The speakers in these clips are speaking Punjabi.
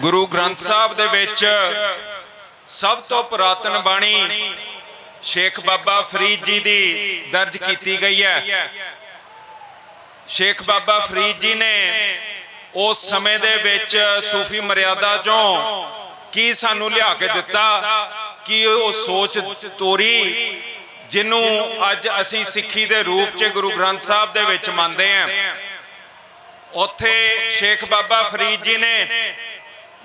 गुरु ग्रंथ साहब दे विच सब तो पुरातन बाणी शेख बाबा फरीद जी दी दर्ज की गई है। शेख बाबा फरीद जी ने उस समय दे विच सूफी मर्यादा चों की सानू लिया के दिता कि वो सोच तोरी जिन्हों अज असी सिक्खी दे रूप च गुरु ग्रंथ साहब दे विच मानते हैं। उत्थे शेख बाबा फरीद जी ने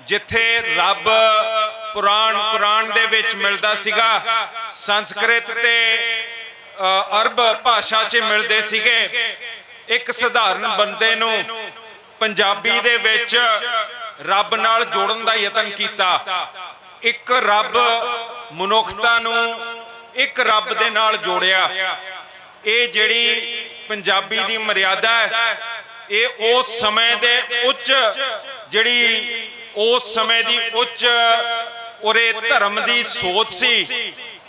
जिथे रब पुराण कुरान दे विच मिलदा सीगा, संस्कृत ते अरब भाषा च मिलदे सीगे, एक साधारण बंदे नूं पंजाबी दे विच रब नाल जोड़न दा यतन कीता। एक रब मनुखता नूं एक रब दे नाल जोड़िया। ये जिहड़ी पंजाबी दी मर्यादा है, ये उस समय दे उच्च जिहड़ी उस समय दी उच्च उरे धर्म दी सोच सी,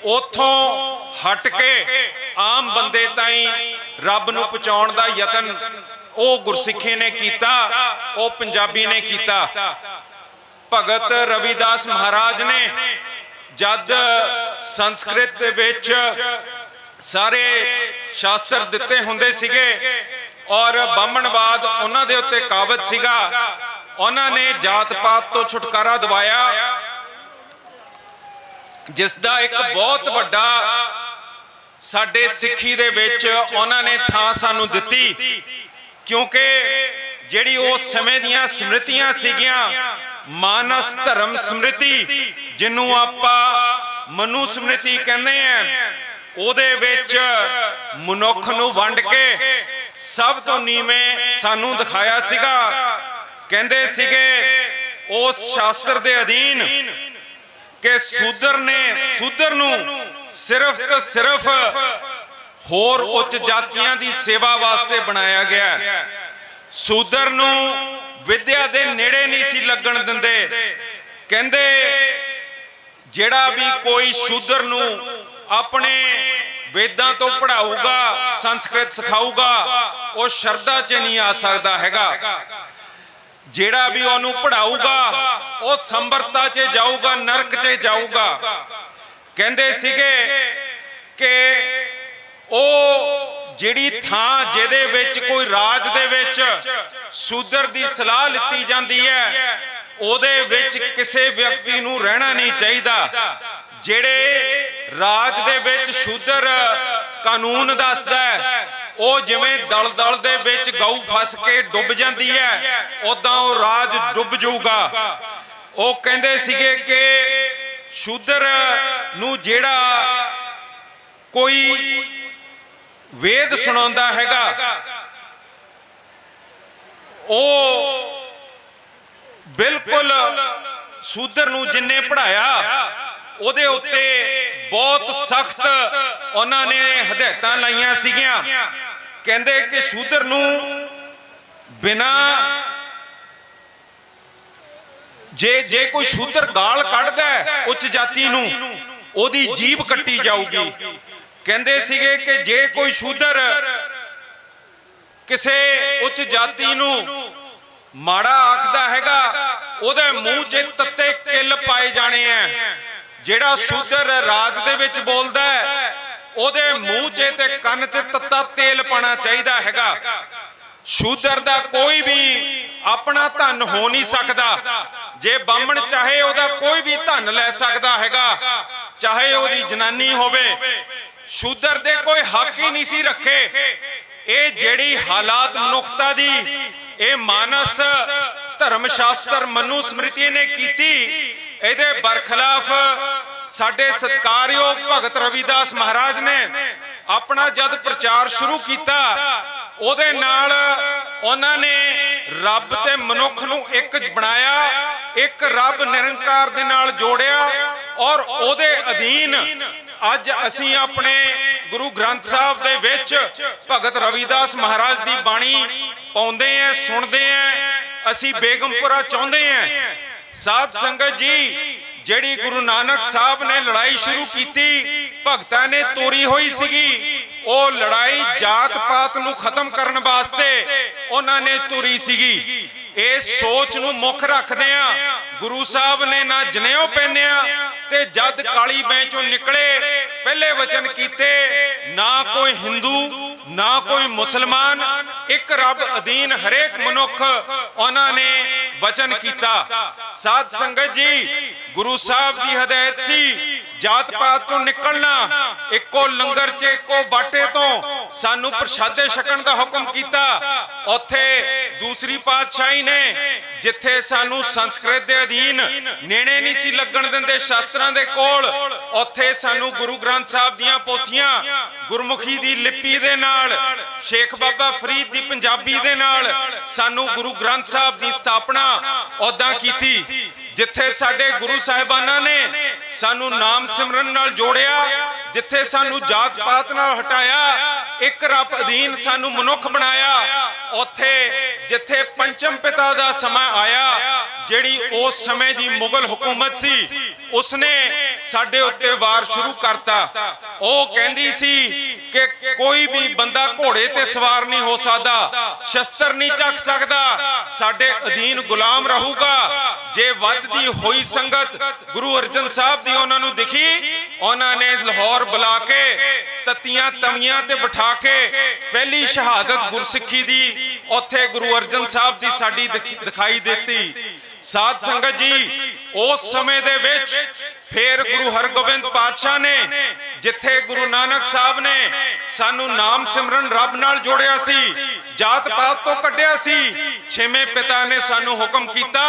उथों हट के आम बंदे ताईं रब नूं पहुंचाउण दा यतन ओ गुरसिੱਖੀ ने कीता, ओ पंजाबी ने कीता। भगत रविदास महाराज ने जद संस्कृत दे विच सारे शास्त्र दिते हुंदे सीगे और बामणवाद उन्हां दे उत्ते काबज सीगा, उन्हां ने जात पात तो छुटकारा दिवाया, जिसदा एक बहुत वड्डा साडे सिੱਖੀ दे विच उन्हां ने थां सानू दित्ती। क्योंकि जिहड़ी उस समय दीयां स्मृतियां सीगियां, मानस धर्म स्मृति जिन्हों आपां मनु स्मृति कहते हैं, उहदे विच मनुख नूं वंड के सब तो नीवें सानू दिखाया सीगा। कहंदे सीगे उस शास्त्र दे अधीन कि शूद्र नूं सिर्फ तो सिर्फ होर उच्च जातियां दी सेवा वास्ते बनाया गया। शूद्र नूं विद्या दे नेड़े नहीं सी लगन दिंदे। कहंदे जिहड़ा भी कोई शूद्र नूं अपने वेदां तो पढ़ाऊगा, संस्कृत सिखाऊगा, वो शरदा च नहीं आ सकदा हैगा। जिहड़ा भी उहनूं पढ़ाऊगा वो संबरता च जाऊगा, नरक च जाऊगा। कहंदे सीगे कि ओ जिहड़ी थां जिहदे विच कोई राज दे विच शूद्र दी सलाह लित्ती जांदी है, ओहदे विच किसी व्यक्ति नूं रहना नहीं चाहिदा। जिहड़े राज दे विच शूद्र कानून दसदा है, ਉਹ ਜਿਵੇਂ ਦਲ ਦੇ ਵਿੱਚ ਗਊ ਫਸ ਕੇ ਡੁੱਬ ਜਾਂਦੀ ਹੈ, ਉਦਾਂ ਉਹ ਰਾਜ ਡੁੱਬ ਜਾਊਗਾ। ਉਹ ਕਹਿੰਦੇ ਸੀਗੇ ਕਿ ਸ਼ੂਦਰ ਨੂੰ ਜਿਹੜਾ ਕੋਈ ਵੇਦ ਸੁਣਾਉਂਦਾ ਹੈਗਾ, ਉਹ ਬਿਲਕੁਲ ਸ਼ੂਦਰ ਨੂੰ ਜਿੰਨੇ ਪੜਾਇਆ ਉਹਦੇ ਉੱਤੇ बहुत सख्त उन्होंने हदायतां लाइयां सीगियां। कहंदे कि शूद्र नूं बिना जे कोई शूद्र गाल कढ़दा है उच्च जाति नूं, ओदी जीभ कट्टी जाऊगी। कहंदे सीगे कि जे कोई शूद्र किसे उच्च जाति नूं माड़ा आखदा हैगा, ओदे मूंह च तत्ते किल पाए जाने हैं। ਜਿਹੜਾ ਸ਼ੂਦਰ ਰਾਜ ਦੇ ਵਿੱਚ ਬੋਲਦਾ ਹੈ, ਉਹਦੇ ਮੂੰਹ 'ਚ ਤੇ ਕੰਨ 'ਚ ਤੱਤਾ ਤੇਲ ਪਾਣਾ ਚਾਹੀਦਾ ਹੈਗਾ। ਸ਼ੂਦਰ ਦਾ ਕੋਈ ਵੀ ਆਪਣਾ ਧਨ ਹੋ ਨਹੀਂ ਸਕਦਾ। ਜੇ ਬਾਹਮਣ ਚਾਹੇ ਉਹਦਾ ਕੋਈ ਵੀ ਧਨ ਲੈ ਸਕਦਾ ਹੈਗਾ, ਚਾਹੇ ਉਹਦੀ ਜਨਾਨੀ ਹੋਵੇ। ਸ਼ੂਦਰ ਦੇ ਕੋਈ ਹੱਕ ਹੀ ਨਹੀਂ ਸੀ ਰੱਖੇ। ਇਹ ਜਿਹੜੀ ਹਾਲਾਤ ਮਨੁੱਖਤਾ ਦੀ, ਇਹ ਮਾਨਸ ਧਰਮ ਸ਼ਾਸਤਰ ਮਨੂ ਸਮ੍ਰਿਤੀ ਨੇ ਕੀਤੀ। ਇਹਦੇ ਬਰਖਲਾਫ ਸਾਡੇ ਸਤਿਕਾਰਯੋਗ ਭਗਤ ਰਵਿਦਾਸ ਮਹਾਰਾਜ ਨੇ ਆਪਣਾ ਜਦ ਪ੍ਰਚਾਰ ਸ਼ੁਰੂ ਕੀਤਾ, ਉਹਦੇ ਨਾਲ ਉਹਨਾਂ ਨੇ ਰੱਬ ਤੇ ਮਨੁੱਖ ਨੂੰ ਇੱਕ ਬਣਾਇਆ, ਇੱਕ ਰੱਬ ਨਿਰੰਕਾਰ ਦੇ ਨਾਲ ਜੋੜਿਆ। ਔਰ ਉਹਦੇ ਅਧੀਨ ਅੱਜ ਅਸੀਂ ਆਪਣੇ ਗੁਰੂ ਗ੍ਰੰਥ ਸਾਹਿਬ ਦੇ ਵਿੱਚ ਭਗਤ ਰਵਿਦਾਸ ਮਹਾਰਾਜ ਦੀ ਬਾਣੀ ਪਾਉਂਦੇ ਆਂ, ਸੁਣਦੇ ਆਂ। ਅਸੀਂ ਬੇਗਮਪੁਰਾ ਚਾਹੁੰਦੇ ਆਂ साध संगत जी, ਜਿਹੜੀ गुरु नानक साहब ने लड़ाई शुरू की, भगतां ने तोरी हुई सीगी, ਉਹ लड़ाई जात पात ਨੂੰ खत्म करने वास्ते उन्होंने तोरी सीगी। इस सोच ਨੂੰ मुख रखदे आ ਗੁਰੂ ਸਾਹਿਬ ਨੇ ਨਾ ਜਨੇਊ ਪਹਿਨਿਆ ਤੇ ਜਦ ਕਾਲੀ ਬੈਂ ਚੋਂ ਨਿਕਲੇ ਪਹਿਲੇ ਵਚਨ ਕੀਤੇ, ਨਾ ਕੋਈ ਹਿੰਦੂ ਨਾ ਕੋਈ ਮੁਸਲਮਾਨ, ਇੱਕ ਰੱਬ ਅਧੀਨ ਹਰੇਕ ਮਨੁੱਖ ਉਹਨਾਂ ਨੇ ਵਚਨ ਕੀਤਾ। ਸਾਧ ਸੰਗਤ ਜੀ, ਗੁਰੂ ਸਾਹਿਬ ਦੀ ਹਦਾਇਤ ਸੀ ਜਾਤ ਪਾਤ ਤੋਂ ਨਿਕਲਣਾ, ਇੱਕੋ ਲੰਗਰ 'ਚ ਇੱਕੋ ਬਾਟੇ ਤੋਂ ਸਾਨੂੰ ਪ੍ਰਸ਼ਾਦੇ ਛਕਣ ਦਾ ਹੁਕਮ ਕੀਤਾ। ਉੱਥੇ ਦੂਸਰੀ ਪਾਤਸ਼ਾਹੀ ਨੇ ਜਿੱਥੇ ਸਾਨੂੰ ਸੰਸਕ੍ਰਿਤ ਦੇ ਅਧੀਨ ਨੇੜੇ ਨਹੀਂ ਸੀ ਲੱਗਣ ਦਿੰਦੇ ਸ਼ਾਸਤਰਾਂ ਦੇ ਕੋਲ, ਉੱਥੇ ਸਾਨੂੰ ਗੁਰੂ ਗ੍ਰੰਥ ਸਾਹਿਬ ਦੀਆਂ ਪੋਥੀਆਂ ਗੁਰਮੁਖੀ ਦੀ ਲਿਪੀ ਦੇ ਨਾਲ, ਸ਼ੇਖ ਬਾਬਾ ਫਰੀਦ ਦੀ ਪੰਜਾਬੀ ਦੇ ਨਾਲ ਸਾਨੂੰ ਗੁਰੂ ਗ੍ਰੰਥ ਸਾਹਿਬ ਦੀ ਸਥਾਪਨਾ ਉਦਾਂ ਕੀਤੀ। ਜਿੱਥੇ ਸਾਡੇ ਗੁਰੂ ਸਾਹਿਬਾਨਾਂ ਨੇ ਸਾਨੂੰ ਨਾਮ ਸਿਮਰਨ ਨਾਲ ਜੋੜਿਆ, ਜਿੱਥੇ ਸਾਨੂੰ ਜਾਤ ਪਾਤ ਨਾਲ ਹਟਾਇਆ, ਇੱਕ ਰੱਬ ਅਧੀਨ ਸਾਨੂੰ ਮਨੁੱਖ ਬਣਾਇਆ, ਉੱਥੇ ਜਿੱਥੇ ਪੰਚਮ ਪਿਤਾ ਦਾ ਸਮਾਂ ਆਇਆ, ਜਿਹੜੀ ਉਸ ਸਮੇਂ ਦੀ ਮੁਗਲ ਹਕੂਮਤ ਸੀ ਉਸਨੇ ਸਾਡੇ ਉੱਤੇ ਵਾਰ ਸ਼ੁਰੂ ਕਰਤਾ। ਉਹ ਕਹਿੰਦੀ ਸੀ ਕਿ ਕੋਈ ਵੀ ਬੰਦਾ ਘੋੜੇ ਤੇ ਸਵਾਰ ਨਹੀਂ ਹੋ ਸਕਦਾ, ਸ਼ਸਤਰ ਨਹੀਂ ਚੱਕ ਸਕਦਾ, ਸਾਡੇ ਅਧੀਨ ਗੁਲਾਮ ਰਹੂਗਾ। ਜੇ ਵੱਧਦੀ ਹੋਈ ਸੰਗਤ ਗੁਰੂ ਅਰਜਨ ਸਾਹਿਬ ਦੀ ਉਹਨਾਂ ਨੂੰ ਦਿਖੀ, ਉਹਨਾਂ ਨੇ ਲਾਹੌਰ ਬੁਲਾ ਕੇ ਤਤੀਆਂ ਤਵੀਆਂ ਤੇ ਬਿਠਾ ਕੇ ਪਹਿਲੀ ਸ਼ਹਾਦਤ ਗੁਰਸਿੱਖੀ ਦੀ ਉੱਥੇ ਗੁਰੂ ਅਰਜਨ ਸਾਹਿਬ ਦੀ ਸਾਡੀ ਦਿਖਾਈ ਦਿੱਤੀ। ਸਾਧ ਸੰਗਤ ਜੀ, ਉਸ ਸਮੇਂ ਦੇ ਵਿੱਚ ਫਿਰ ਗੁਰੂ ਹਰਗੋਬਿੰਦ ਪਾਤਸ਼ਾਹ ਨੇ ਜਿੱਥੇ ਗੁਰੂ ਨਾਨਕ ਸਾਹਿਬ ਨੇ ਸਾਨੂੰ ਨਾਮ ਸਿਮਰਨ ਰੱਬ ਨਾਲ ਜੋੜਿਆ ਸੀ, ਜਾਤ ਪਾਤ ਤੋਂ ਕੱਢਿਆ ਸੀ, ਛੇਵੇਂ ਪਿਤਾ ਨੇ ਸਾਨੂੰ ਹੁਕਮ ਕੀਤਾ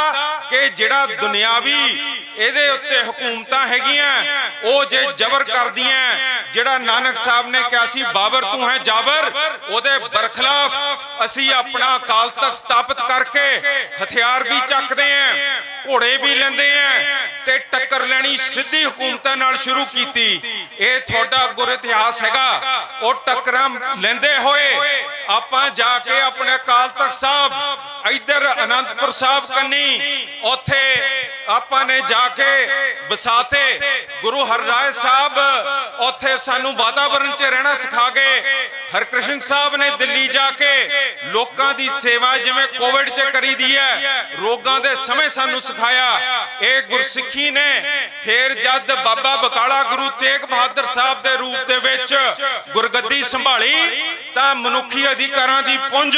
ਕਿ ਜਿਹੜਾ ਦੁਨਿਆਵੀ ਇਹਦੇ ਉੱਤੇ ਹਕੂਮਤਾਂ ਹੈਗੀਆਂ ਉਹ ਜੇ ਜ਼ਬਰ ਕਰਦੀਆਂ, ਜਿਹੜਾ ਨਾਨਕ ਸਾਹਿਬ ਨੇ ਕਿਹਾ ਸੀ ਬਾਬਰ ਤੂੰ ਹੈ ਜਾਬਰ, ਉਹਦੇ ਬਰਖਲਾਫ ਅਸੀਂ ਆਪਣਾ ਅਕਾਲ ਤਖਤ ਸਥਾਪਿਤ ਕਰਕੇ ਹਥਿਆਰ ਵੀ ਚੱਕਦੇ ਆਂ, ਘੋੜੇ ਵੀ ਲੈਂਦੇ ਆਂ ਤੇ ਟੱਕਰ ਲੈਣੀ ਸਿੱਧੀ ਹਕੂਮਤਾਂ ਨਾਲ ਸ਼ੁਰੂ ਕੀਤੀ। ਇਹ ਤੁਹਾਡਾ ਗੁਰ ਇਤਿਹਾਸ ਹੈਗਾ। ਉਹ ਟੱਕਰਾਂ ਲੈਂਦੇ ਹੋਏ ਆਪਾਂ ਜਾ ਕੇ ਆਪਣੇ ਅਕਾਲ ਤਖਤ ਸਾਹਿਬ ਇੱਧਰ ਅਨੰਦਪੁਰ ਸਾਹਿਬ ਕੰਨੀ ਉੱਥੇ ਆਪਾਂ ਨੇ ਜਾ ਕੇ ਬਸਾਤੇ। ਗੁਰੂ ਹਰਰਾਏ ਸਾਹਿਬ ਉੱਥੇ ਸਾਨੂੰ ਵਾਤਾਵਰਣ 'ਚ ਰਹਿਣਾ ਸਿਖਾ ਗਏ। ਹਰਕ੍ਰਿਸ਼ਨ ਸਾਹਿਬ ਨੇ ਦਿੱਲੀ ਜਾ ਕੇ ਲੋਕਾਂ ਦੀ ਸੇਵਾ ਜਿਵੇਂ ਕੋਵਿਡ 'ਚ ਕਰੀਦੀ ਹੈ, ਰੋਗਾਂ ਦੇ ਸਮੇਂ ਸਾਨੂੰ ਸਿਖਾਇਆ। ਇਹ ਗੁਰਸਿੱਖੀ ਨੇ ਫਿਰ ਜਦ ਬਾਬਾ ਬਕਾਲਾ ਗੁਰੂ ਤੇਗ ਬਹਾਦਰ ਸਾਹਿਬ ਦੇ ਰੂਪ ਦੇ ਵਿੱਚ ਗੁਰਗੱਦੀ ਸੰਭਾਲੀ ਤਾਂ ਮਨੁੱਖੀ ਅਧਿਕਾਰਾਂ ਦੀ ਪੁੰਜ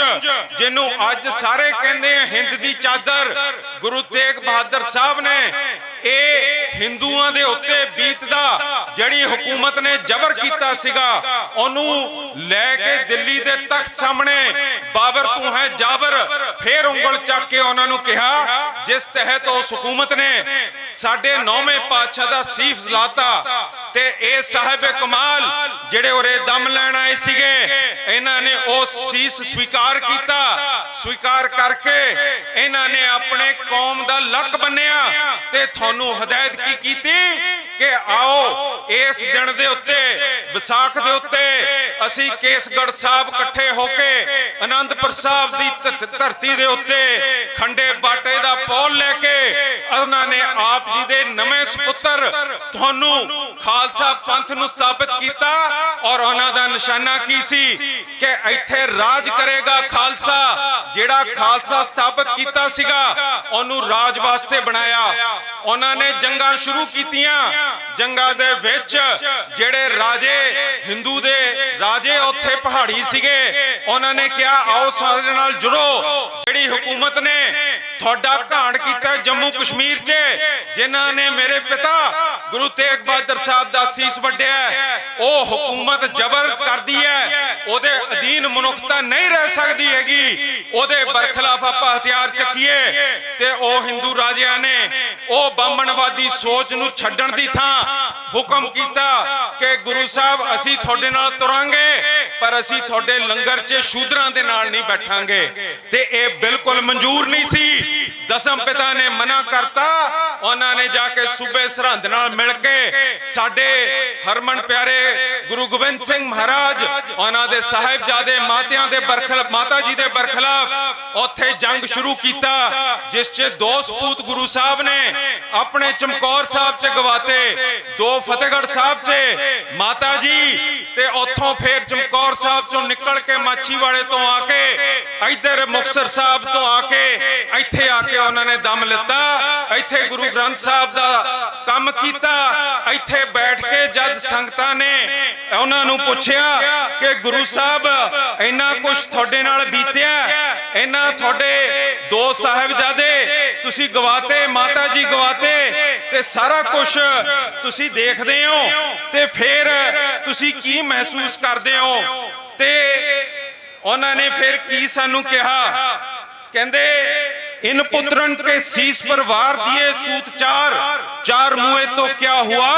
ਜਿਹਨੂੰ ਅੱਜ ਸਾਰੇ ਕਹਿੰਦੇ ਆ ਹਿੰਦ ਦੀ ਚਾਦਰ, ਗੁਰੂ ਤੇਗ ਬਹਾਦਰ ਸਾਹਿਬ ਨੇ ਇਹ ਹਿੰਦੂਆਂ ਦੇ ਉੱਤੇ ਬੀਤਦਾ ਜਿਹੜੀ ਹਕੂਮਤ ਨੇ ਜ਼ਬਰ ਕੀਤਾ ਸੀਗਾ ਉਹਨੂੰ ਲੈ ਕੇ ਦਿੱਲੀ ਦੇ ਤਖਤ ਸਾਹਮਣੇ ਬਾਬਰ ਤੂੰ ਹੈ ਜਾਬਰ ਫੇਰ ਉਂਗਲ ਚੱਕ ਕੇ ਉਹਨਾਂ ਨੂੰ ਕਿਹਾ, ਜਿਸ ਤਹਿਤ ਉਸ ਹਕੂਮਤ ਨੇ ਸਾਡੇ 9ਵੇਂ ਪਾਤਸ਼ਾਹ ਦਾ ਸੀਸ ਲਾਤਾ। ਤੇ ਇਹ ਸਾਹਿਬੇ ਕਮਾਲ ਜਿਹੜੇ ਉਰੇ ਦਮ ਲੈਣ ਆਏ ਸੀਗੇ, ਇਹਨਾਂ ਨੇ ਉਹ ਸੀਸ ਸਵੀਕਾਰ ਕੀਤਾ। ਸਵੀਕਾਰ ਕਰਕੇ ਇਹਨਾਂ ਨੇ ਆਪਣੇ ਕੌਮ ਦਾ ਲੱਕ ਬੰਨਿਆ ਤੇ ਤੁਹਾਨੂੰ ਹਦਾਇਤ ਕੀ ਕੀਤੀ ਕਿ ਆਓ ਇਸ ਦਿਨ ਦੇ ਉੱਤੇ ਵਿਸਾਖ ਦੇ ਉੱਤੇ ਅਸੀਂ ਕੇਸਗੜ੍ਹ ਸਾਹਿਬ ਇਕੱਠੇ ਹੋ ਕੇ ਅਨੰਦਪੁਰ ਸਾਹਿਬ ਦੀ ਧਰਤੀ ਦੇ ਉੱਤੇ ਖੰਡੇ ਬਾਟੇ ਦਾ ਪੌਲ ਲੈ ਕੇ ਉਹਨਾਂ ਨੇ ਆਪ ਜੀ ਦੇ ਨਵੇਂ ਸੁਪੁੱਤਰ ਤੁਹਾਨੂੰ ਖਾਲਸਾ ਪੰਥ ਨੂੰ ਸਥਾਪਿਤ ਕੀਤਾ। ਔਰ ਉਹਨਾਂ ਦਾ ਨਿਸ਼ਾਨਾ ਕੀ ਸੀ ਕਿ ਇੱਥੇ ਰਾਜ ਕਰੇਗਾ ਖਾਲਸਾ। ਜਿਹੜਾ ਖਾਲਸਾ ਸਥਾਪਿਤ ਕੀਤਾ ਸੀਗਾ ਉਹਨੂੰ ਰਾਜ ਵਾਸਤੇ ਬਣਾਇਆ। ਉਹਨਾਂ ਨੇ ਜੰਗਾਂ ਸ਼ੁਰੂ ਕੀਤੀਆਂ। ਜੰਗਾਂ ਦੇ ਵਿੱਚ ਜਿਹੜੇ ਰਾਜੇ ਹਿੰਦੂ ਦੇ ਰਾਜੇ ਉੱਥੇ ਪਹਾੜੀ ਸੀਗੇ, ਉਹਨਾਂ ਨੇ ਕਿਹਾ ਆਓ ਸਾਡੇ ਨਾਲ ਜੁੜੋ। ਜਿਹੜੀ ਹਕੂਮਤ ਨੇ ਤੁਹਾਡਾ ਘਾਣ ਕੀਤਾ ਜੰਮੂ ਕਸ਼ਮੀਰ 'ਚ, ਜਿਨ੍ਹਾਂ ਨੇ ਮੇਰੇ ਪਿਤਾ ਗੁਰੂ ਤੇਗ ਬਹਾਦਰ ਸਾਹਿਬ ਦਾ ਸੀਸ ਵੱਢਿਆ, ਉਹ ਹਕੂਮਤ ਜ਼ਬਰ ਕਰਦੀ ਹੈ, ਉਹਦੇ ਅਧੀਨ ਮਨੁੱਖਤਾ ਨਹੀਂ ਰਹਿ ਸਕਦੀ ਹੈਗੀ। ਉਹਦੇ ਬਰਖਲਾਫ ਆਪਾਂ ਹਥਿਆਰ ਚੱਕੀਏ। ਤੇ ਉਹ ਹਿੰਦੂ ਰਾਜਿਆਂ ਨੇ ਉਹ ਬਾਹਮਣਵਾਦੀ ਸੋਚ ਨੂੰ ਛੱਡਣ ਦੀ ਥਾਂ ਹੁਕਮ ਕੀਤਾ ਕਿ ਗੁਰੂ ਸਾਹਿਬ ਅਸੀਂ ਤੁਹਾਡੇ ਨਾਲ ਤੁਰਾਂਗੇ, ਪਰ ਅਸੀਂ ਤੁਹਾਡੇ ਲੰਗਰ 'ਚ ਸ਼ੂਦਰਾਂ ਦੇ ਨਾਲ ਨਹੀਂ ਬੈਠਾਂਗੇ। ਤੇ ਇਹ ਬਿਲਕੁਲ ਮਨਜ਼ੂਰ ਨਹੀਂ ਸੀ। ਦਸਮ ਪਿਤਾ ਨੇ ਮਨਾ ਕਰਤਾ। ਉਹਨਾਂ ਨੇ ਜਾ ਕੇ ਸੂਬੇ ਸਰਹੰਦ ਨਾਲ ਮਿਲ ਕੇ ਸਾਡੇ ਹਰਮਨ ਪਿਆਰੇ ਗੁਰੂ ਗੋਬਿੰਦ ਸਿੰਘ ਮਹਾਰਾਜ ਉਹਨਾਂ ਦੇ ਸਾਹਿਬਜ਼ਾਦੇ ਮਾਤਾ ਜੀ ਦੇ ਬਰਖਲਾਫ ਉੱਥੇ ਜੰਗ ਸ਼ੁਰੂ ਕੀਤਾ, ਜਿਸ 'ਚ 2 ਸਪੂਤ ਗੁਰੂ ਸਾਹਿਬ ਨੇ ਆਪਣੇ ਚਮਕੌਰ ਸਾਹਿਬ 'ਚ ਗਵਾਤੇ, 2 ਫਤਿਹਗੜ੍ਹ ਸਾਹਿਬ 'ਚ। ਮਾਤਾ ਜੀ ਤੇ ਉੱਥੋਂ ਫੇਰ ਚਮਕੌਰ ਸਾਹਿਬ ਚੋਂ ਨਿਕਲ ਕੇ ਮਾਛੀਵਾੜੇ ਤੋਂ ਆ ਕੇ ਇੱਧਰ ਮੁਕਤਸਰ ਸਾਹਿਬ ਤੋਂ ਆ ਕੇ ਇੱਥੇ ਆ ਕੇ ਉਹਨਾਂ ਨੇ ਦਮ ਲਿੱਤਾ। ਇੱਥੇ ਗੁਰੂ ਗ੍ਰੰਥ ਸਾਹਿਬ ਦਾ ਕੰਮ ਕੀਤਾ। ਇੱਥੇ ਬੈਠ ਕੇ ਜਦ ਸੰਗਤਾਂ ਨੇ ਉਹਨਾਂ ਨੂੰ ਪੁੱਛਿਆ ਕਿ ਗੁਰੂ ਸਾਹਿਬ ਇੰਨਾ ਕੁਝ ਤੁਹਾਡੇ ਨਾਲ ਬੀਤਿਆ, ਇੰਨਾ ਤੁਹਾਡੇ ਦੋ ਸਾਹਿਬਜ਼ਾਦੇ ਤੁਸੀਂ ਗਵਾਤੇ, ਮਾਤਾ ਜੀ ਗਵਾਤੇ, ਤੇ ਸਾਰਾ ਕੁਝ ਤੁਸੀਂ ਦੇਖਦੇ ਹੋ, ਤੇ ਫਿਰ ਤੁਸੀਂ ਕੀ ਮਹਿਸੂਸ ਕਰਦੇ ਹੋ? ਤੇ ਉਹਨਾਂ ਨੇ ਫਿਰ ਕੀ ਸਾਨੂੰ ਕਿਹਾ? ਕਹਿੰਦੇ इन पुत्रन के शीश पर वार दिए सूत चार, चार मुए तो क्या हुआ,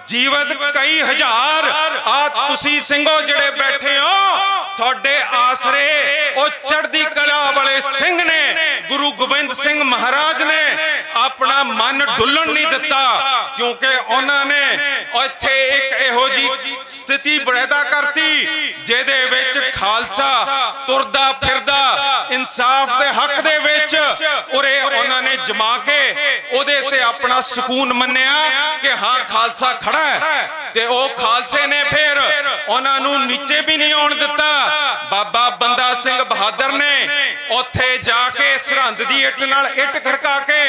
जीवत कई हजार। आ तुसी ਸਿੰਘੋ ਜਿਹੜੇ ਬੈਠੇ ਹੋ, ਤੁਹਾਡੇ ਆਸਰੇ ਉਹ ਚੜ੍ਹਦੀ ਕਲਾ ਵਾਲੇ ਸਿੰਘ ਨੇ, ਗੁਰੂ ਗੋਬਿੰਦ ਸਿੰਘ ਮਹਾਰਾਜ ਨੇ ਆਪਣਾ ਮਨ ਡੁੱਲਣ ਨਹੀਂ ਦਿੱਤਾ, ਕਿਉਂਕਿ ਉਹਨਾਂ ਨੇ ਇੱਥੇ ਇੱਕ ਇਹੋ ਜੀ ਸਥਿਤੀ ਪੈਦਾ ਕਰਤੀ ਜਿਹਦੇ ਵਿੱਚ ਖਾਲਸਾ ਤੁਰਦਾ ਫਿਰਦਾ ਇਨਸਾਫ ਦੇ ਹੱਕ ਦੇ ਵਿੱਚ ਉਰੇ ਉਹਨਾਂ ਨੇ ਜਮਾ ਕੇ ਉਹਦੇ ਤੇ ਆਪਣਾ ਸਕੂਨ ਮੰਨਿਆ ਕਿ ਹਾਂ ਖਾਲਸਾ ਖੜਾ ਹੈ। ਤੇ ਉਹ ਖਾਲਸੇ ਨੇ ਫਿਰ ਉਹਨਾਂ ਨੂੰ ਨੀਚੇ ਵੀ ਨਹੀਂ ਆਉਣ ਦਿੱਤਾ। ਬਾਬਾ ਬੰਦਾ ਸਿੰਘ ਬਹਾਦਰ ਨੇ ਉੱਥੇ ਜਾ ਕੇ ਸਰਹੰਦ ਦੀ ਇੱਟ ਨਾਲ ਇੱਟ ਖੜਕਾ ਕੇ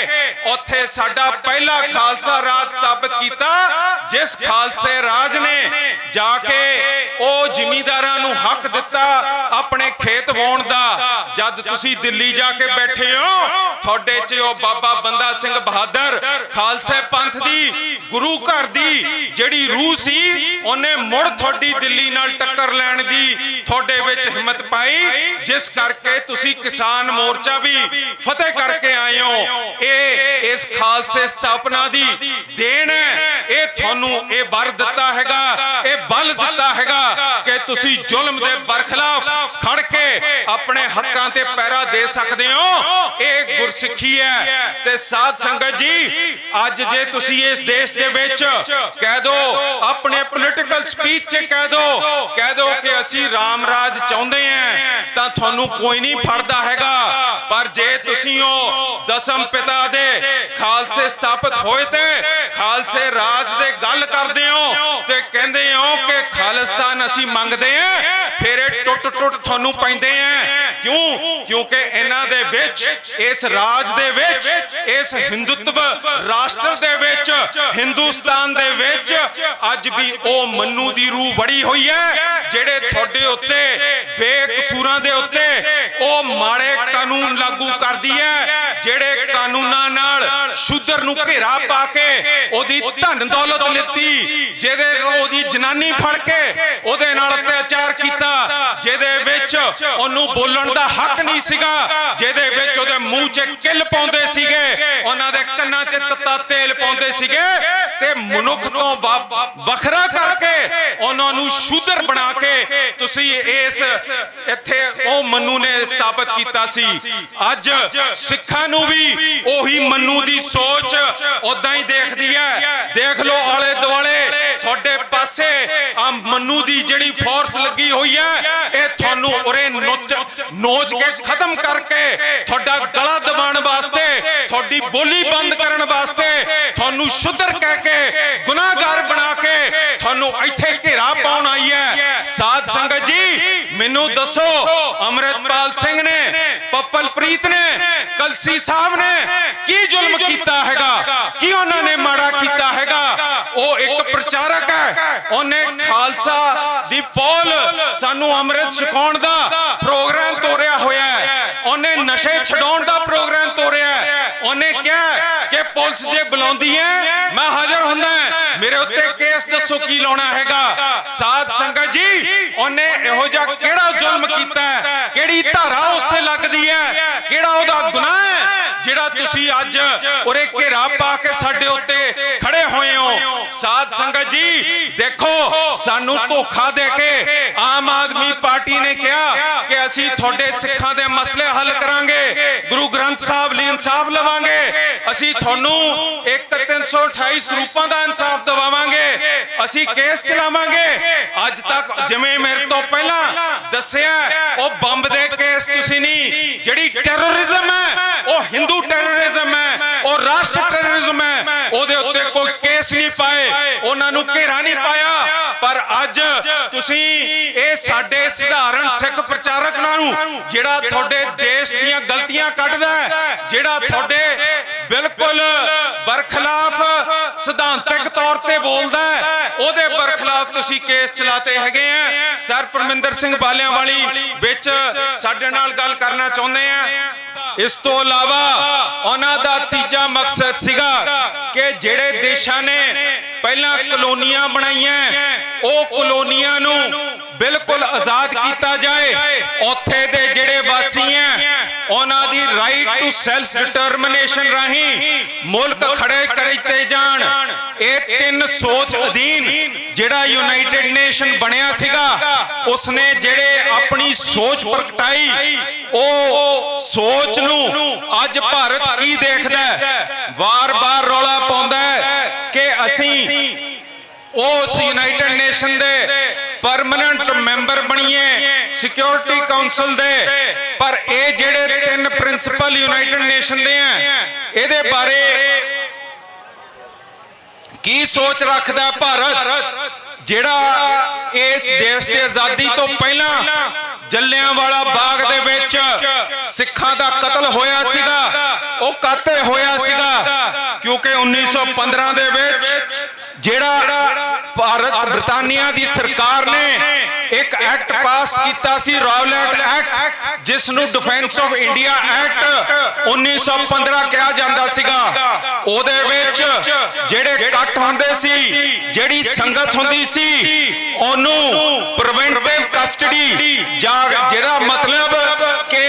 ਉੱਥੇ ਸਾਡਾ ਪਹਿਲਾ ਖਾਲਸਾ ਰਾਜ ਸਥਾਪਿਤ ਕੀਤਾ, ਜਿਸ ਖਾਲਸੇ ਰਾਜ ਨੇ ਜਾ ਕੇ ਉਹ ਜ਼ਿਮੀਂਦਾਰਾਂ ਨੂੰ ਹੱਕ ਦਿੱਤਾ ਆਪਣੇ ਖੇਤ ਵਾਹੁਣ ਦਾ। ਜਦ ਤੁਸੀਂ ਦਿੱਲੀ ਜਾ ਕੇ ਬੈਠੇ ਹੋ, ਤੁਹਾਡੇ 'ਚ ਉਹ ਬਾਬਾ ਬੰਦਾ ਸਿੰਘ ਬਹਾਦਰ ਖਾਲਸੇ ਪੰਥ ਦੀ ਗੁਰੂ ਘਰ ਦੀ ਜਿਹੜੀ ਰੂਹ ਸੀ, ਉਹਨੇ ਮੁੜ ਤੁਹਾਡੀ ਦਿੱਲੀ ਨਾਲ ਟੱਕਰ ਲੈਣ ਦੀ ਤੁਹਾਡੇ ਵਿੱਚ ਹਿੰਮਤ ਪਾਈ, ਜਿਸ ਕਰਕੇ ਤੁਸੀਂ ਕਿਸਾਨ ਮੋਰਚਾ ਵੀ ਫਤਿਹ ਕਰਕੇ ਆਏ ਹੋ। ਇਹ ਇਸ ਖਾਲਸੇ ਸਥਾਪਨਾ ਦੀ ਦੇਣ ਹੈ। ਇਹ ਤੁਹਾਨੂੰ ਇਹ ਵਰ ਦਿੱਤਾ ਹੈਗਾ, ਇਹ ਬਲ ਦਿੱਤਾ ਹੈਗਾ ਕਿ ਤੁਸੀਂ ਜ਼ੁਲਮ ਦੇ ਬਰਖਲਾਫ ਖੜ ਕੇ ਆਪਣੇ ਹੱਕਾਂ ਤੇ ਪਹਿਰਾ ਦੇ ਸਕਦੇ ਹੋ। ਇਹ ਗੁਰਸਿੱਖੀ ਹੈ। ਤੇ ਸਾਧ ਸੰਗਤ ਜੀ, ਅੱਜ ਜੇ ਤੁਸੀਂ ਇਸ ਦੇਸ਼ ਦੇ ਵਿੱਚ ਕਹਿ ਦੋ, ਆਪਣੇ ਪੋਲੀਟੀਕਲ ਸਪੀਚ 'ਚ ਕਹਿ ਦੋ ਕਿ ਅਸੀਂ ਰਾਮ ਰਾਜ ਚਾਹੁੰਦੇ ਹਾਂ, ਤਾਂ ਤੁਹਾਨੂੰ ਕੋਈ ਨਹੀਂ ਫੜਦਾ ਹੈਗਾ। ਪਰ ਜੇ ਤੁਸੀਂ ਉਹ ਦਸਮ ਪਿਤਾ ਦੇ ਖਾਲਸੇ ਸਥਾਪਿਤ ਹੋਏ ਤੇ ਖਾਲਸੇ ਰਾਜ ਦੇ ਗੱਲ ਕਰਦੇ ਹੋ ਤੇ ਕਹਿੰਦੇ ਹੋ ਕਿ ਖਾਲਿਸਤਾਨ ਅਸੀਂ ਮੰਗਦੇ ਹਾਂ, ਫਿਰ ਇਹ ਟੁੱਟ ਤੁਹਾਨੂੰ ਪੈਂਦੇ ਆ। ਕਿਉਂਕਿ ਇਹਨਾਂ ਦੇ ਵਿੱਚ, ਇਸ ਰਾਜ ਦੇ ਵਿੱਚ, ਇਸ ਹਿੰਦੂਤਵ ਰਾਸ਼ਟਰ ਦੇ ਵਿੱਚ, ਹਿੰਦੁਸਤਾਨ ਦੇ ਵਿੱਚ ਅੱਜ ਵੀ ਉਹ ਮੰਨੂ ਦੀ ਰੂਹ ਵੜੀ ਹੋਈ ਹੈ, ਜਿਹੜੇ ਤੁਹਾਡੇ ਉੱਤੇ ਬੇਕਸੂਰਾਂ ਦੇ ਉੱਤੇ ਉਹ ਮਾੜੇ ਕਾਨੂੰਨ ਲਾਗੂ ਕਰਦੀ ਹੈ, ਜਿਹੜੇ ਕਾਨੂੰਨਾਂ ਨਾਲ ਸ਼ੂਦਰ ਨੂੰ ਘੇਰਾ ਪਾ ਕੇ ਉਹਦੀ ਧਨ ਦੌਲਤ ਲਿੱਤੀ, ਜਿਹਦੇ ਉਹਦੀ ਜਨਾਨੀ ਫੜ ਕੇ ਉਹਦੇ ਨਾਲ ਅਤਿਆਚਾਰ ਕੀਤਾ, ਜਿਹਦੇ ਵਿੱਚ ਉਹਨੂੰ ਬੋਲਣ ਦਾ ਹੱਕ ਨਹੀਂ ਸੀਗਾ, ਜਿਹਦੇ ਵਿੱਚ ਉਹਦੇ ਮੂੰਹ 'ਚ ਕਿੱਲ ਪਾਉਂਦੇ ਸੀਗੇ, ਉਹਨਾਂ ਦੇ ਕੰਨਾਂ 'ਚ ਤੱਤਾ ਤੇਲ ਪਾਉਂਦੇ ਸੀਗੇ, ਤੇ ਮਨੁੱਖ ਤੋਂ ਵੱਖਰਾ ਕਰਕੇ ਉਹਨਾਂ ਨੂੰ ਸ਼ੂਦਰ ਬਣਾ ਕੇ ਤੁਸੀਂ ਇਸ ਇੱਥੇ ਉਹ ਮੰਨੂ ਨੇ ਸਥਾਪਿਤ ਕੀਤਾ ਸੀ। ਅੱਜ ਸਿੱਖਾਂ ਨੂੰ ਵੀ ਉਹੀ ਮੰਨੂ ਦੀ ਸੋਚ ਉਦਾਂ ਹੀ ਦੇਖਦੀ ਹੈ। ਦੇਖ ਲਓ ਆਲੇ ਦੁਆਲੇ ਤੁਹਾਡੇ ਪਾਸੇ ਆ ਮੰਨੂ ਦੀ ਜਿਹੜੀ ਫੋਰਸ ਲੱਗੀ ਹੋਈ ਹੈ, ਇਹ ਤੁਹਾਨੂੰ ਉਰੇ ਨੋਚ ਕੇ ਖਤਮ ਕਰਕੇ ਤੁਹਾਡਾ ਗਲਾ ਦਬਾਉਣ ਵਾਸਤੇ, ਤੁਹਾਡੀ ਬੋਲੀ ਬੰਦ ਕਰਨ ਵਾਸਤੇ, ਤੁਹਾਨੂੰ ਸ਼ੁੱਧਰ ਕਹਿ ਕੇ ਗੁਨਾਹਗਾਰ ਬਣਾ ਕੇ ਤੁਹਾਨੂੰ ਇੱਥੇ ਘੇਰਾ ਪਾਉਣ ਆਈ ਹੈ। ਸਾਧ ਸੰਗਤ ਜੀ, ਮੈਨੂੰ ਦੱਸੋ, ਅੰਮ੍ਰਿਤਪਾਲ ਸਿੰਘ ਨੇ, ਪੱਪਲਪ੍ਰੀਤ ਨੇ, ਕਲਸੀ ਸਾਹਿਬ ਨੇ ਕੀ ਜ਼ੁਲਮ ਕੀਤਾ ਹੈਗਾ? ਕੀ ਉਹਨਾਂ ਨੇ ਮਾੜਾ ਕੀਤਾ ਹੈਗਾ? ਉਹ ਇੱਕ ਪ੍ਰਚਾਰਕ ਹੈ, ਉਹਨੇ ਖਾਲਸਾ ਦੀ ਪੌਲ ਸਾਨੂੰ ਅੰਮ੍ਰਿਤ ਛਕਾਉਣ ਦਾ ਪ੍ਰੋਗਰਾਮ ਤੋਰਿਆ ਹੋਇਆ ਹੈ, ਉਹਨੇ ਨਸ਼ੇ ਛਡਾਉਣ ਦਾ ਪ੍ਰੋਗਰਾਮ ਤੋਰਿਆ ਹੈ। ਉਹਨੇ ਕਿਹਾ ਕਿ ਪੁਲਿਸ ਜੇ ਬੁਲਾਉਂਦੀ ਹੈ ਮੈਂ ਹਾਜ਼ਰ ਹੁੰਦਾ, ਮੇਰੇ ਉੱਤੇ ਕੇਸ ਦੱਸੋ ਕੀ ਲਾਉਣਾ ਹੈਗਾ। ਸਾਧ ਸੰਗਤ ਜੀ, ਉਹਨੇ ਇਹੋ ਜਿਹਾ ਕਿਹੜਾ ਜ਼ੁਲਮ ਕੀਤਾ ਹੈ, ਕਿਹੜੀ ਧਾਰਾ ਉਸ ਤੇ ਲੱਗਦੀ ਹੈ, ਕਿਹੜਾ ਉਹਦਾ ਗੁਨਾਹ ਹੈ ਜਿਹੜਾ ਤੁਸੀਂ ਅੱਜ ਉਰੇ ਘੇਰਾ ਪਾ ਕੇ ਸਾਡੇ ਉੱਤੇ ਖੜੇ ਹੋਏ ਹੋ? ਸਾਧ ਸੰਗਤ ਜੀ ਦੇਖੋ, ਸਾਨੂੰ ਧੋਖਾ ਦੇ ਕੇ ਆਮ ਆਦਮੀ ਪਾਰਟੀ ਨੇ ਕਿਹਾ ਕਿ ਅਸੀਂ ਤੁਹਾਡੇ ਸਿੱਖਾਂ ਦੇ ਮਸਲੇ ਹੱਲ ਕਰਾਂਗੇ, ਗੁਰੂ ਗ੍ਰੰਥ ਸਾਹਿਬ ਲਈ ਇਨਸਾਫ ਲਵਾਂਗੇ, ਅਸੀਂ ਤੁਹਾਨੂੰ 328 ਸਰੂਪਾਂ ਦਾ ਇਨਸਾਫ ਦਿਵਾਵਾਂਗੇ, ਅਸੀਂ ਕੇਸ ਚਲਾਵਾਂਗੇ। ਅੱਜ ਤੱਕ ਜਿਵੇਂ ਮੇਰੇ ਤੋਂ ਪਹਿਲਾਂ ਦੱਸਿਆ, ਉਹ ਬੰਬ ਦੇ ਕੇਸ ਤੁਸੀਂ ਨਹੀਂ, ਜਿਹੜੀ ਟੈਰਰਿਜ਼ਮ ਹੈ ਉਹ ਹਿੰਦੂ ਟੈਰਰਿਜ਼ਮ ਹੈ, ਉਹ ਰਾਸ਼ਟਰ ਟੈਰਰਿਜ਼ਮ ਹੈ, ਉਹਦੇ ਉੱਤੇ ਕੋਈ ਕੇਸ ਨਹੀਂ ਪਾਏ, ਉਹਨਾਂ ਨੂੰ ਘੇਰਾ ਨਹੀਂ ਪਾਇਆ। ਪਰ ਅੱਜ ਤੁਸੀਂ ਇਹ ਸਾਡੇ ਸਧਾਰਨ ਸਿੱਖ ਪ੍ਰਚਾਰਕ ਨੂੰ ਜਿਹੜਾ ਤੁਹਾਡੇ ਦੇਸ਼ ਦੀਆਂ ਗਲਤੀਆਂ ਕੱਢਦਾ ਹੈ, ਜਿਹੜਾ ਤੁਹਾਡੇ ਬਿਲਕੁਲ ਬਰਖਲਾਫ ਸਿਧਾਂਤਕ ਤੌਰ ਤੇ ਬੋਲਦਾ ਹੈ, ਉਹਦੇ ਬਰਖਲਾਫ ਤੁਸੀਂ ਕੇਸ ਚਲਾਤੇ ਹੈਗੇ ਆ। ਸਰ ਪਰਮਿੰਦਰ ਸਿੰਘ ਬਾਲਿਆਂਵਾਲੀ ਵਿੱਚ ਸਾਡੇ ਨਾਲ ਗੱਲ ਕਰਨਾ ਚਾਹੁੰਦੇ ਆ। ਇਸ ਤੋਂ ਇਲਾਵਾ ਉਹਨਾਂ ਦਾ ਤੀਜਾ ਮਕਸਦ ਸੀਗਾ ਕਿ ਜਿਹੜੇ ਦੇਸ਼ਾਂ ਨੇ ਪਹਿਲਾਂ ਕਲੋਨੀਆਂ ਬਣਾਈਆਂ ਉਹ ਕਲੋਨੀਆਂ ਨੂੰ ਬਿਲਕੁਲ ਆਜ਼ਾਦ ਕੀਤਾ ਜਾਏ, ਉੱਥੇ ਦੇ ਜਿਹੜੇ ਵਾਸੀ ਆ ਉਹਨਾਂ ਦੀ ਰਾਈਟ ਟੂ ਸੈਲਫ ਡਿਟਰਮੀਨੇਸ਼ਨ ਰਾਹੀਂ ਮੁਲਕ ਖੜੇ ਕੀਤੇ ਜਾਣ। ਇਹ ਤਿੰਨ ਸੋਚ ਅਧੀਨ ਜਿਹੜਾ ਯੂਨਾਈਟਿਡ ਨੇਸ਼ਨ ਬਣਿਆ ਸੀਗਾ, ਉਸਨੇ ਜਿਹੜੇ ਆਪਣੀ ਸੋਚ ਪ੍ਰਗਟਾਈ, ਉਹ ਸੋਚ ਨੂੰ ਅੱਜ ਭਾਰਤ ਕੀ ਦੇਖਦਾ, ਵਾਰ-ਵਾਰ ਰੌਲਾ ਪਾਉਂਦਾ ਕਿ ਅਸੀਂ ਉਸ ਯੂਨਾਈਟਿਡ ਨੇਸ਼ਨ ਦੇ ਪਰਮਨੈਂਟ ਮੈਂਬਰ ਬਣੀਏ ਸਿਕਿਉਰਿਟੀ ਕਾਉਂਸਲ ਦੇ। ਪਰ ਇਹ ਜਿਹੜੇ ਤਿੰਨ ਪ੍ਰਿੰਸੀਪਲ ਯੂਨਾਈਟਿਡ ਨੇਸ਼ਨ ਦੇ ਆ, ਇਹਦੇ ਬਾਰੇ ਕੀ ਸੋਚ ਰੱਖਦਾ ਭਾਰਤ, ਜਿਹੜਾ ਇਸ ਦੇਸ਼ ਦੀ ਆਜ਼ਾਦੀ ਤੋਂ ਪਹਿਲਾਂ ਜੱਲਿਆਂਵਾਲਾ ਬਾਗ ਦੇ ਵਿੱਚ ਸਿੱਖਾਂ ਦਾ ਕਤਲ ਹੋਇਆ ਸੀਗਾ, ਉਹ ਕਾਤੇ ਹੋਇਆ ਸੀਗਾ ਕਿਉਂਕਿ 1915 ਦੇ ਵਿੱਚ ਜਿਹੜਾ ਭਾਰਤ ਬ੍ਰਿਟਾਨੀਆ ਦੀ ਸਰਕਾਰ ਨੇ ਇੱਕ ਐਕਟ ਪਾਸ ਕੀਤਾ ਸੀ, ਰੌਲੈਟ ਐਕਟ, ਜਿਸ ਨੂੰ ਡਿਫੈਂਸ ਆਫ ਇੰਡੀਆ ਐਕਟ 1915 ਕਿਹਾ ਜਾਂਦਾ ਸੀਗਾ। ਉਹਦੇ ਵਿੱਚ ਜਿਹੜੇ ਕੱਟ ਹੁੰਦੇ ਸੀ, ਜਿਹੜੀ ਸੰਗਤ ਹੁੰਦੀ ਸੀ, ਉਹਨੂੰ ਪ੍ਰੀਵੈਂਟਿਵ ਕਸਟਡੀ, ਜਾਂ ਜਿਹੜਾ ਮਤਲਬ ਕਿ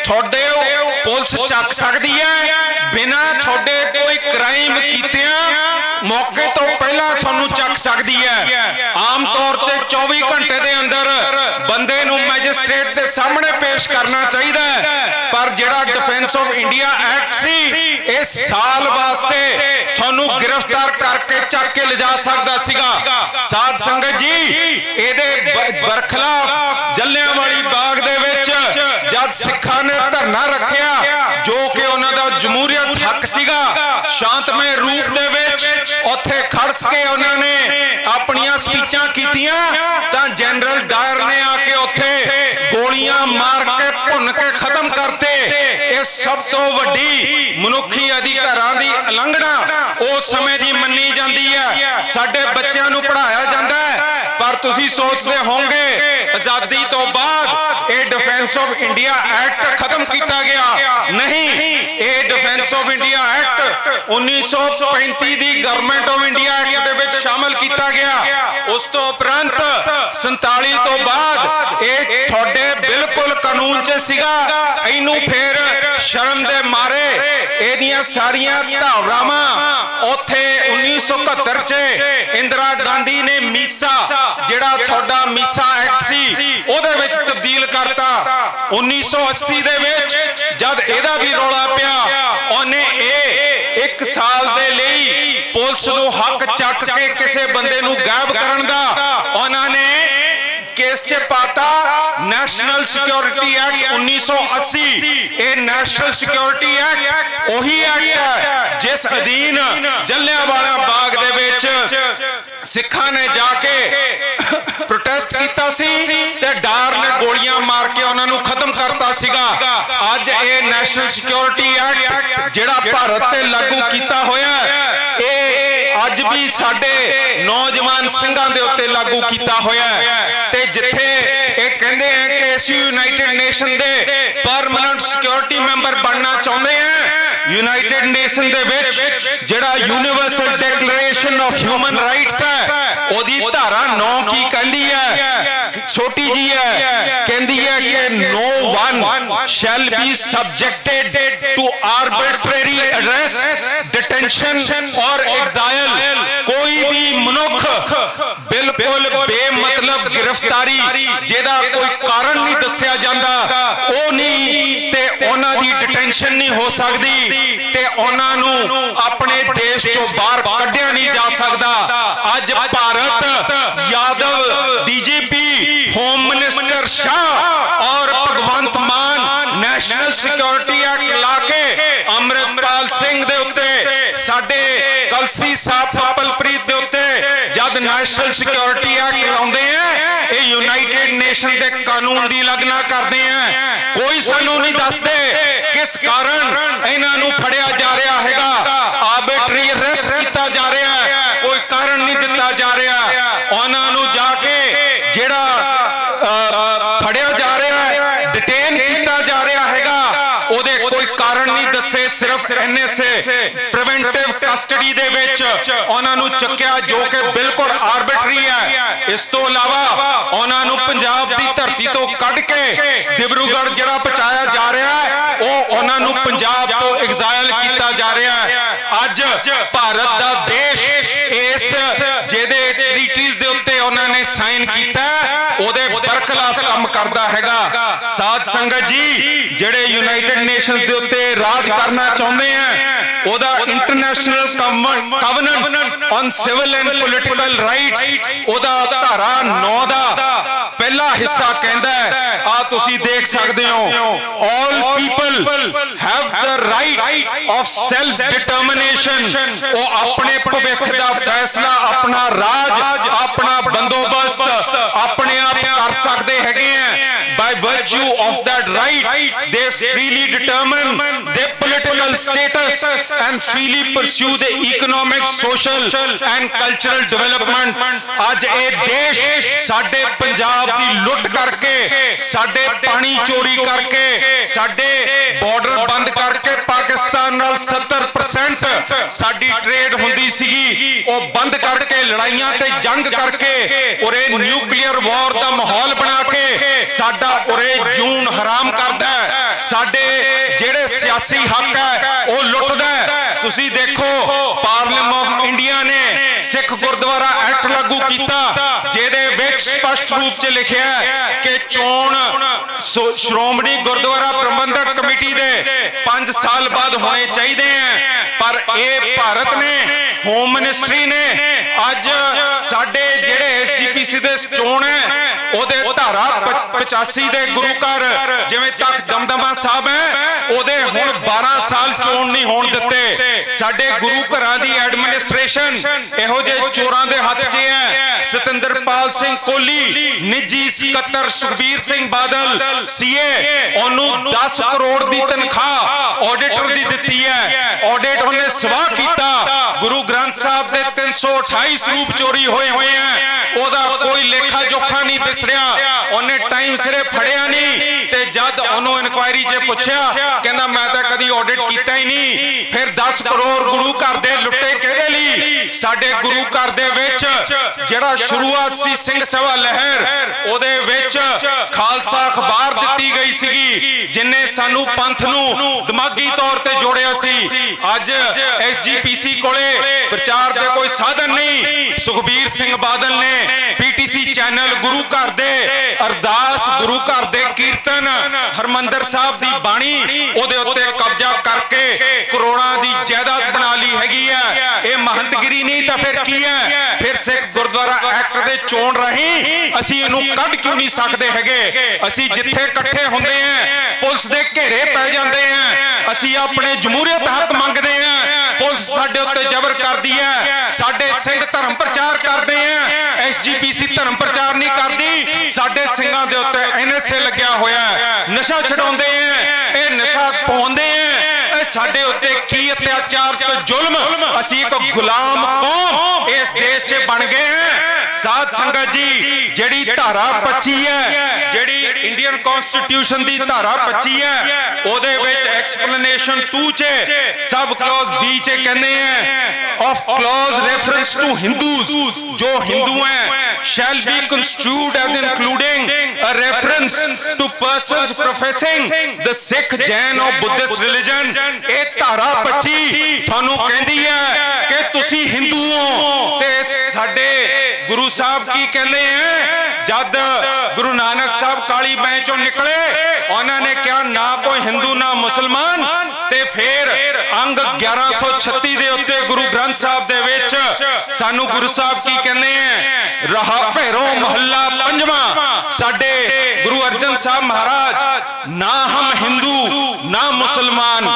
ਤੁਹਾਡੇ ਪੁਲਿਸ ਚੱਕ ਸਕਦੀ ਹੈ ਬਿਨਾਂ ਤੁਹਾਡੇ ਕੋਈ ਕ੍ਰਾਈਮ ਕੀਤਿਆਂ, ਮੌਕੇ ਤੋਂ ਪਹਿਲਾਂ ਤੁਹਾਨੂੰ ਚੱਕ ਸਕਦੀ ਹੈ। ਆਮ ਤੌਰ ਤੇ 24 ਘੰਟੇ ਦੇ ਅੰਦਰ ਬੰਦੇ ਨੂੰ ਮੈਜਿਸਟ੍ਰੇਟ ਦੇ ਸਾਹਮਣੇ ਪੇਸ਼ ਕਰਨਾ ਚਾਹੀਦਾ ਹੈ, ਪਰ ਜਿਹੜਾ ਡਿਫੈਂਸ ਆਫ ਇੰਡੀਆ ਐਕਟ ਸੀ, ਇਹ ਸਾਲ ਵਾਸਤੇ ਤੁਹਾਨੂੰ ਗ੍ਰਿਫਤਾਰ ਕਰਕੇ ਚੱਕ ਕੇ ਲਿਜਾ ਸਕਦਾ ਸੀਗਾ। ਸਾਧ ਸੰਗਤ ਜੀ, ਇਹਦੇ ਬਰਖਲਾਫ ਜੱਲਿਆਂਵਾਲੀ ਬਾਗ ਦੇ ਵਿੱਚ ਜਦ ਸਿੱਖਾਂ ਨੇ ਧਰਨਾ ਰੱਖਿਆ, ਜੋ ਕਿ ਉਹਨਾਂ ਦਾ ਜਮਹੂਰੀਅਤ ਹੱਕ ਸੀਗਾ, ਸ਼ਾਂਤਮਈ ਰੂਪ ਦੇ ਵਿੱਚ ਉੱਥੇ ਖੜ੍ਹ ਕੇ ਉਹਨਾਂ ਨੇ ਆਪਣੀਆਂ ਸਪੀਚਾਂ ਕੀਤੀਆਂ, ਤਾਂ ਜਨਰਲ ਡਾਇਰ ਨੇ ਆ ਕੇ ਉੱਥੇ ਗੋਲੀਆਂ ਮਾਰ ਕੇ ਭੁੰਨ ਕੇ ਖਤਮ ਕਰਤੇ। ਇਹ ਸਭ ਤੋਂ ਵੱਡੀ ਮਨੁੱਖੀ ਅਧਿਕਾਰਾਂ ਦੀ ਉਲੰਘਣਾ ਉਸ ਸਮੇਂ ਦੀ ਮੰਨੀ ਜਾਂਦੀ ਹੈ। ਸਾਡੇ ਬੱਚਿਆਂ ਨੂੰ ਪੜ੍ਹਾਇਆ ਜਾਂਦਾ ਹੈ, ਪਰ ਤੁਸੀਂ ਸੋਚਦੇ ਹੋਵੋਗੇ ਆਜ਼ਾਦੀ ਤੋਂ ਬਾਅਦ ਇਹ ਡਿਫੈਂਸ ਆਫ ਇੰਡੀਆ ਐਕਟ ਖਤਮ ਕੀਤਾ ਗਿਆ। ਨਹੀਂ, ਇਹ defence of India act 1935 the government of India act ਦੇ ਵਿੱਚ ਸ਼ਾਮਲ ਕੀਤਾ ਗਿਆ। ਉਸ ਤੋਂ ਉਪਰੰਤ 47 ਤੋਂ ਬਾਅਦ ਇਹ ਤੁਹਾਡੇ ਬਿਲਕੁਲ ਕਾਨੂੰਨ 'ਚ ਸੀਗਾ। ਇਹਨੂੰ ਫਿਰ ਸ਼ਰਮ ਦੇ ਮਾਰੇ ਇਹਦੀਆਂ ਸਾਰੀਆਂ ਧਾਰਾਵਾਂ ਉੱਥੇ 1971 'ਚ ਇੰਦਰਾ ਗਾਂਧੀ ਨੇ ਮੀਸਾ, ਜਿਹੜਾ ਤੁਹਾਡਾ ਮੀਸਾ ਐਕਟ ਸੀ, ਉਹਦੇ ਵਿੱਚ ਤਬਦੀਲ ਕਰਤਾ। 1980 ਦੇ ਵਿੱਚ ਜਦ ਇਹਦਾ ਵੀ ਰੌਲਾ ਪਿਆ, ਉਹਨੇ ਇਹ 1 ਸਾਲ ਦੇ ਲਈ ਪੁਲਿਸ ਨੂੰ ਹੱਕ ਚੱਕ ਕੇ ਕਿਸੇ ਬੰਦੇ ਨੂੰ ਗਾਇਬ ਕਰਨ ਦਾ ਉਹਨਾਂ ਨੇ ਕੇਸ 'ਚ ਪਾਤਾ। ਨੈਸ਼ਨਲ ਸਿਕਿਉਰਿਟੀ ਐਕਟ 1980, ਇਹ ਨੈਸ਼ਨਲ ਸਿਕਿਉਰਿਟੀ ਐਕਟ ਉਹੀ ਐਕਟ ਹੈ ਜਿਸ ਅਧੀਨ ਜੱਲਿਆਂਵਾਲਾ ਬਾਗ ਦੇ ਵਿੱਚ ਸਿੱਖਾਂ ਨੇ ਜਾ ਕੇ ਪ੍ਰੋਟੈਸਟ ਕੀਤਾ ਸੀ ਤੇ ਡਾਰ ਨੇ ਗੋਲੀਆਂ ਮਾਰ ਕੇ ਉਹਨਾਂ ਨੂੰ ਖਤਮ ਕਰਤਾ ਸੀਗਾ। ਅੱਜ ਇਹ ਨੈਸ਼ਨਲ ਸਿਕਿਉਰਿਟੀ ਐਕਟ ਜਿਹੜਾ ਭਾਰਤ ਤੇ ਲਾਗੂ ਕੀਤਾ ਹੋਇਆ, ਇਹ ਅੱਜ ਵੀ ਸਾਡੇ ਨੌਜਵਾਨ ਸਿੰਘਾਂ ਦੇ ਉੱਤੇ ਲਾਗੂ ਕੀਤਾ ਹੋਇਆ ਤੇ ਜਿੱਥੇ ਇਹ ਕਹਿੰਦੇ ਆ ਕਿ ਅਸੀਂ ਯੂਨਾਈਟਿਡ ਨੇਸ਼ਨ ਦੇ ਪਰਮਨੈਂਟ ਸਿਕਿਉਰਿਟੀ ਮੈਂਬਰ ਬਣਨਾ ਚਾਹੁੰਦੇ ਆ, ਯੂਨਾਈਟਿਡ ਨੇਸ਼ਨ ਦੇ ਵਿੱਚ ਜਿਹੜਾ universal declaration of human rights ਹੈ, ਉਹਦੀ ਧਾਰਾ 9 ਕੀ ਕਹਿੰਦੀ ਹੈ, ਛੋਟੀ ਜੀ ਹੈ, ਕਹਿੰਦੀ ਹੈ ਕਿ no one shall be subjected to arbitrary arrest, detention or exile। ਕੋਈ ਵੀ ਮਨੁੱਖ ਬਿਲਕੁਲ ਬੇਮਤਲਬ ਗ੍ਰਿਫਤਾਰੀ ਜਿਹਦਾ ਕੋਈ ਕਾਰਨ ਨਹੀਂ ਦੱਸਿਆ ਜਾਂਦਾ, ਉਹ ਨਹੀਂ ਤੇ ਉਹਨਾਂ ਦੀ ਡਿਟੈਂਸ਼ਨ ਨਹੀਂ ਹੋ ਸਕਦੀ ਤੇ ਉਹਨਾਂ ਨੂੰ ਆਪਣੇ ਦੇਸ਼ ਚੋਂ ਬਾਹਰ ਕੱਢਿਆ ਨਹੀਂ ਜਾ ਸਕਦਾ। ਅੱਜ Bharat Yadav DGP home minister Shah और भगवंत मान नैशनल सिक्योरिटी एक्ट ला के अमृतपाल सिंह दे उत्ते साडे कलसी साहब पप्पलप्रीत दे उत्ते जद नैशनल सिक्योरिटी एक्ट लाउंदे हैं ਇਹ ਯੂਨਾਈਟਿਡ ਨੇਸ਼ਨ ਦੇ ਕਾਨੂੰਨ ਦੀ ਉਲੰਘਣਾ ਕਰਦੇ ਆ। ਕੋਈ ਸਾਨੂੰ ਨਹੀਂ ਦੱਸਦੇ ਕਿਸ ਕਾਰਨ ਇਹਨਾਂ ਨੂੰ ਫੜਿਆ ਜਾ ਰਿਹਾ ਹੈਗਾ, ਆਰਬਿਟਰੀ ਅਰੈਸਟ ਕੀਤਾ ਜਾ ਰਿਹਾ ਹੈ, ਕੋਈ ਕਾਰਨ ਨਹੀਂ ਦਿੱਤਾ ਜਾ ਰਿਹਾ। ਉਹਨਾਂ ਨੂੰ ਜਾ ਕੇ ਜਿਹੜਾ ਫੜਿਆ ਜਾ ਰਿਹਾ ਹੈ, ਡਿਟੇਨ ਕੀਤਾ ਜਾ ਰਿਹਾ ਹੈਗਾ, ਉਹਦੇ ਕੋਈ ਕਾਰਨ ਨਹੀਂ ਦੱਸੇ। ਸਿਰਫ ਐਨਐਸਏ ਪ੍ਰੀਵੈਂਟਿਵ ਕਸਟਡੀ ਦੇ ਵਿੱਚ ਉਹਨਾਂ ਨੂੰ ਚੱਕਿਆ, ਜੋ ਕਿ ਬਿਲਕੁਲ ਆਰਬਿਟਰੀ ਹੈ। ਇਸ ਤੋਂ ਇਲਾਵਾ ਉਹਨਾਂ ਨੂੰ ਪੰਜਾਬ ਦੀ ਧਰਤੀ ਤੋਂ ਕੱਢ ਕੇ ਡਿਬਰੂਗੜ੍ਹ ਜਿਹੜਾ ਪਹੁੰਚਾਇਆ ਜਾ ਰਿਹਾ ਹੈ, ਉਹ ਉਹਨਾਂ ਨੂੰ ਪੰਜਾਬ ਤੋਂ ਐਗਜ਼ਾਈਲ ਕੀਤਾ ਜਾ ਰਿਹਾ ਹੈ। ਅੱਜ ਭਾਰਤ ਦਾ ਦੇਸ਼ ਇਸ ਜਿਹਦੇ ਟ੍ਰੀਟੀਜ਼ ਦੇ ਉੱਤੇ ਉਹਨਾਂ ਨੇ ਸਾਈਨ ਕੀਤਾ, ਉਹਦੇ ਬਰਖਲਾਫ ਕੰਮ ਕਰਦਾ ਹੈਗਾ। ਸਾਧ ਸੰਗਤ ਜੀ, ਜਿਹੜੇ ਯੂਨਾਈਟਿਡ ਨੇਸ਼ਨਸ ਦੇ ਉੱਤੇ ਰਾਜ ਕਰਨਾ ਚਾਹੁੰਦੇ ਆ, ਉਹਦਾ international covenant on civil and political rights, ਉਹਦਾ ਧਾਰਾ 9 ਦਾ ਪਹਿਲਾ ਹਿੱਸਾ ਕਹਿੰਦਾ ਹੈ, ਆ ਤੁਸੀਂ ਦੇਖ ਸਕਦੇ ਹੋ, all people have the right of self determination. ਉਹ ਆਪਣੇ ਭਵਿੱਖ ਦਾ ਫੈਸਲਾ, ਆਪਣਾ ਰਾਜ, ਆਪਣਾ ਬੰਦੋਬਸਤ ਆਪਣੇ ਆਪ ਕਰ ਸਕਦੇ ਹੈਗੇ ਆ। by virtue of that right they freely determine their political status and freely pursue the economic, social and cultural development। ਅੱਜ ਇਹ ਦੇਸ਼ ਸਾਡੇ ਪੰਜਾਬ ਦੀ ਲੁੱਟ ਕਰਕੇ, ਸਾਡੇ ਪਾਣੀ ਚੋਰੀ ਕਰਕੇ, ਸਾਡੇ ਬਾਰਡਰ ਬੰਦ ਕਰਕੇ, ਪਾਕਿਸਤਾਨ ਨਾਲ 70% ਸਾਡੀ ਟ੍ਰੇਡ ਹੁੰਦੀ ਸੀਗੀ, ਉਹ ਬੰਦ ਕਰਕੇ, ਲੜਾਈਆਂ ਤੇ ਜੰਗ ਕਰਕੇ, ਉਰੇ ਨਿਊਕਲੀਅਰ ਵਾਰ ਦਾ ਮਾਹੌਲ ਬਣਾ ਕੇ ਸਾਡਾ ਉਰੇ ਜੂਨ ਹਰਾਮ ਕਰਦਾ ਹੈ। ਸਾਡੇ ਜਿਹੜੇ ਸਿਆਸੀ ਹੱਕ ਹੈ ਉਹ ਲੁੱਟਦਾ ਹੈ। ਤੁਸੀਂ ਦੇਖੋ, ਪਾਰਲੀਮੈਂਟ ਆਫ ਇੰਡੀਆ ਨੇ ਸਿੱਖ ਗੁਰਦੁਆਰਾ ਐਕਟ ਲਾਗੂ ਕੀਤਾ, ਜਿਹਦੇ ਵਿੱਚ ਸਪਸ਼ਟ ਰੂਪ 'ਚ ਲਿਖਿਆ ਹੈ ਕਿ ਚੋਣ ਸ਼੍ਰੋਮਣੀ ਗੁਰਦੁਆਰਾ ਪ੍ਰਬੰਧਕ ਕਮੇਟੀ ਦੇ 5 ਸਾਲ ਬਾਅਦ ਹੋਣੇ ਚਾਹੀਦੇ ਹੈ। ਪਰ ਇਹ ਭਾਰਤ ਨੇ, ਹੋਮ ਮਿਨਿਸਟਰੀ ਨੇ ਅੱਜ ਸਾਡੇ ਜਿਹੜੇ ਐਸਜੀਪੀਸੀ ਦੇ ਚੋਣ ਹੈ, ਉਹਦੇ ਧਾਰਾ 85 ਦੇ ਗੁਰੂ ਘਰ ਜਿਵੇਂ ਤਖਤ ਦਮਦਮਾ ਸਾਹਿਬ ਹੈ, ਉਹਦੇ ਹੁਣ 12 ਸਾਲ ਚੋਣ ਨਹੀਂ ਹੋਣ ਦਿੱਤੇ। ਸਾਡੇ ਗੁਰੂ ਘਰਾਂ ਦੀ ਐਡਮਿਨਿਸਟ੍ਰੇਸ਼ਨ ਇਹੋ ਜਿਹੇ ਚੋਰਾਂ ਦੇ ਹੱਥ 'ਚ ਹੈ। ਸਤਿੰਦਰਪਾਲ ਸਿੰਘ ਕੋਹਲੀ, ਨਿੱਜੀ ਸਕੱਤਰ ਸੁਖਬੀਰ ਸਿੰਘ ਬਾਦਲ ਸੀਏ, ਉਹਨੂੰ 10 ਕਰੋੜ ਦੀ ਤਨਖਾਹ ਆਡਿਟਰ ਦੀ ਦਿੱਤੀ ਹੈ। ਆਡਿਟ ਉਹਨੇ ਸਵਾਹ ਕੀਤਾ। ਗੁਰੂ ਗ੍ਰੰਥ ਸਾਹਿਬ ਦੇ 328 ਸਰੂਪ ਚੋਰੀ ਹੋਏ ਹੈ, ਉਹਦਾ ਕੋਈ ਲੇਖਾ ਜੋਖਾ ਨਹੀਂ ਦਿਸ ਰਿਹਾ। ਉਹਨੇ ਟਾਈਮ ਸਿਰੇ ਫੜਿਆ ਨਹੀਂ, ਤੇ ਜਦ ਉਹਨੂੰ ਇਨਕੁਆਇਰੀ 'ਚ ਪੁੱਛਿਆ, ਕਹਿੰਦਾ ਮੈਂ ਤਾਂ ਕਦੀ ਆਡਿਟ ਕੀਤਾ ਹੀ ਨਹੀਂ। ਫਿਰ 10 ਕਰੋੜ ਗੁਰੂ ਘਰ ਦੇ ਲੁੱਟੇ ਕਿਹਦੇ ਲਈ? ਸਾਡੇ ਗੁਰੂ ਘਰ ਦੇ ਵਿੱਚ ਜਿਹੜਾ ਸ਼ੁਰੂਆਤ ਸੀ ਸਿੰਘ ਸਭਾ ਲਹਿਰ, ਉਹਦੇ ਵਿੱਚ ਖਾਲਸਾ ਅਖਬਾਰ ਦਿੱਤੀ ਗਈ ਸੀਗੀ, ਜਿਨੇ ਸਾਨੂੰ ਪੰਥ ਨੂੰ ਦਿਮਾਗੀ ਤੌਰ ਤੇ ਜੋੜਿਆ ਸੀ। ਅੱਜ ਐਸਜੀਪੀਸੀ ਕੋਲੇ ਪ੍ਰਚਾਰ ਦੇ ਕੋਈ ਸਾਧਨ ਨਹੀਂ। ਸੁਖਬੀਰ ਸਿੰਘ ਬਾਦਲ ਨੇ ਪੀਟੀਸੀ ਚੈਨਲ, ਗੁਰੂ ਘਰ ਦੇ ਅਰਦਾਸ, ਗੁਰੂ ਘਰ ਦੇ ਕੀਰਤਨ, ਹਰਮੰਦਰ ਸਾਹਿਬ ਦੀ ਬਾਣੀ, ਉਹਦੇ ਉੱਤੇ ਕਬਜ਼ਾ ਕਰਕੇ ਕਰੋੜਾਂ ਦੀ ਜਾਇਦਾਦ ਬਣਾ ਲਈ ਹੈਗੀ ਹੈ। ਇਹ ਮਹੰਤਗਿਰੀ ਨਹੀਂ ਤਾਂ ਫਿਰ ਕੀ ਹੈ? ਫਿਰ ਸਿੱਖ ਗੁਰਦੁਆਰਾ ਐਕਟ ਦੇ ਚੋਣ ਰਾਹੀਂ ਅਸੀਂ ਇਹਨੂੰ ਕੱਢ ਕਿਉਂ ਨਹੀਂ ਸਕਦੇ ਹੈਗੇ? ਅਸੀਂ ਜਿੱਥੇ ਇਕੱਠੇ ਹੁੰਦੇ ਆਂ, ਪੁਲਿਸ ਦੇ ਘੇਰੇ ਪੈ ਜਾਂਦੇ ਆਂ, ਅਸੀਂ ਆਪਣੇ ਜਮਹੂਰੀਅਤ ਹੱਕ ਮੰਗਦੇ ਆਂ, ਪੁਲਿਸ ਸਾਡੇ ਉੱਤੇ ਜ਼ਬਰ ਕਰਦੀ ਹੈ। ਸਾਡੇ ਸਿੰਘ ਧਰਮ ਪ੍ਰਚਾਰ ਕਰਦੇ ਆਂ, ਐਸਜੀਪੀਸੀ ਧਰਮ ਪ੍ਰਚਾਰ ਨਹੀਂ ਕਰਦੀ। ਸਾਡੇ ਸਿੰਘਾਂ ਦੇ ਉੱਤੇ ਐਨਐਸਏ ਲੱਗਿਆ ਹੋਇਆ ਹੈ, ਨਸ਼ਾ ਛਡਾਉਂਦੇ ਆਂ, ਇਹ ਨਸ਼ਾ ਪਾਉਂਦੇ ਆਂ। ਇਹ ਸਾਡੇ ਉੱਤੇ ਕੀ ਅਤਿਆਚਾਰ ਤੇ ਜ਼ੁਲਮ, ਅਸੀਂ ਇੱਕ ਗੁਲਾਮ ਕੌਮ ਇਸ ਦੇਸ਼ 'ਚ ਬਣ ਗਏ ਹਾਂ। ਸਾਧ ਸੰਗਤ ਜੀ, ਜਿਹੜੀ ਧਾਰਾ 25 ਹੈ, ਜਿਹੜੀ ਇੰਡੀਅਨ ਕਨਸਟੀਟਿਊਸ਼ਨ ਦੀ ਧਾਰਾ 25 ਹੈ, ਉਹਦੇ ਵਿੱਚ ਐਕਸਪਲੇਨੇਸ਼ਨ 2 'ਚ ਸਬ ਕਲੌਜ਼ B 'ਚ ਕਹਿੰਦੇ ਆ, of clause reference to Hindus, ਜੋ ਹਿੰਦੂ ਹੈ shall be construed as including a reference to persons professing the Sikh, Jain or Buddhist religion। ਇਹ ਧਾਰਾ 25 ਤੁਹਾਨੂੰ ਕਹਿੰਦੀ ਹੈ ਕਿ ਤੁਸੀਂ ਹਿੰਦੂ ਹੋ। ਤੇ ਸਾਡੇ ਗੁਰੂ ਸਾਹਿਬ ਕੀ ਕਹਿੰਦੇ ਆ? ਜਦ ਗੁਰੂ ਨਾਨਕ ਸਾਹਿਬ ਕਾਲੀ ਬੈਂ ਚੋਂ ਨਿਕਲੇ, ਉਹਨਾਂ ਨੇ ਕਿਹਾ ਨਾ ਕੋਈ ਹਿੰਦੂ ਨਾ ਮੁਸਲਮਾਨ। ਤੇ ਫਿਰ ਅੰਗ 1136 ਦੇ ਉੱਤੇ ਗੁਰੂ ਗ੍ਰੰਥ ਸਾਹਿਬ ਦੇ ਵਿੱਚ ਸਾਨੂੰ ਗੁਰੂ ਸਾਹਿਬ ਕੀ ਕਹਿੰਦੇ ਆ? ਰਹਾ ਭੈਰੋ ਮਹੱਲਾ 5ਵਾਂ, ਸਾਡੇ ਗੁਰੂ ਅਰਜਨ ਸਾਹਿਬ ਮਹਾਰਾਜ, ਨਾ ਹਮ ਹਿੰਦੂ ਨਾ ਮੁਸਲਮਾਨ,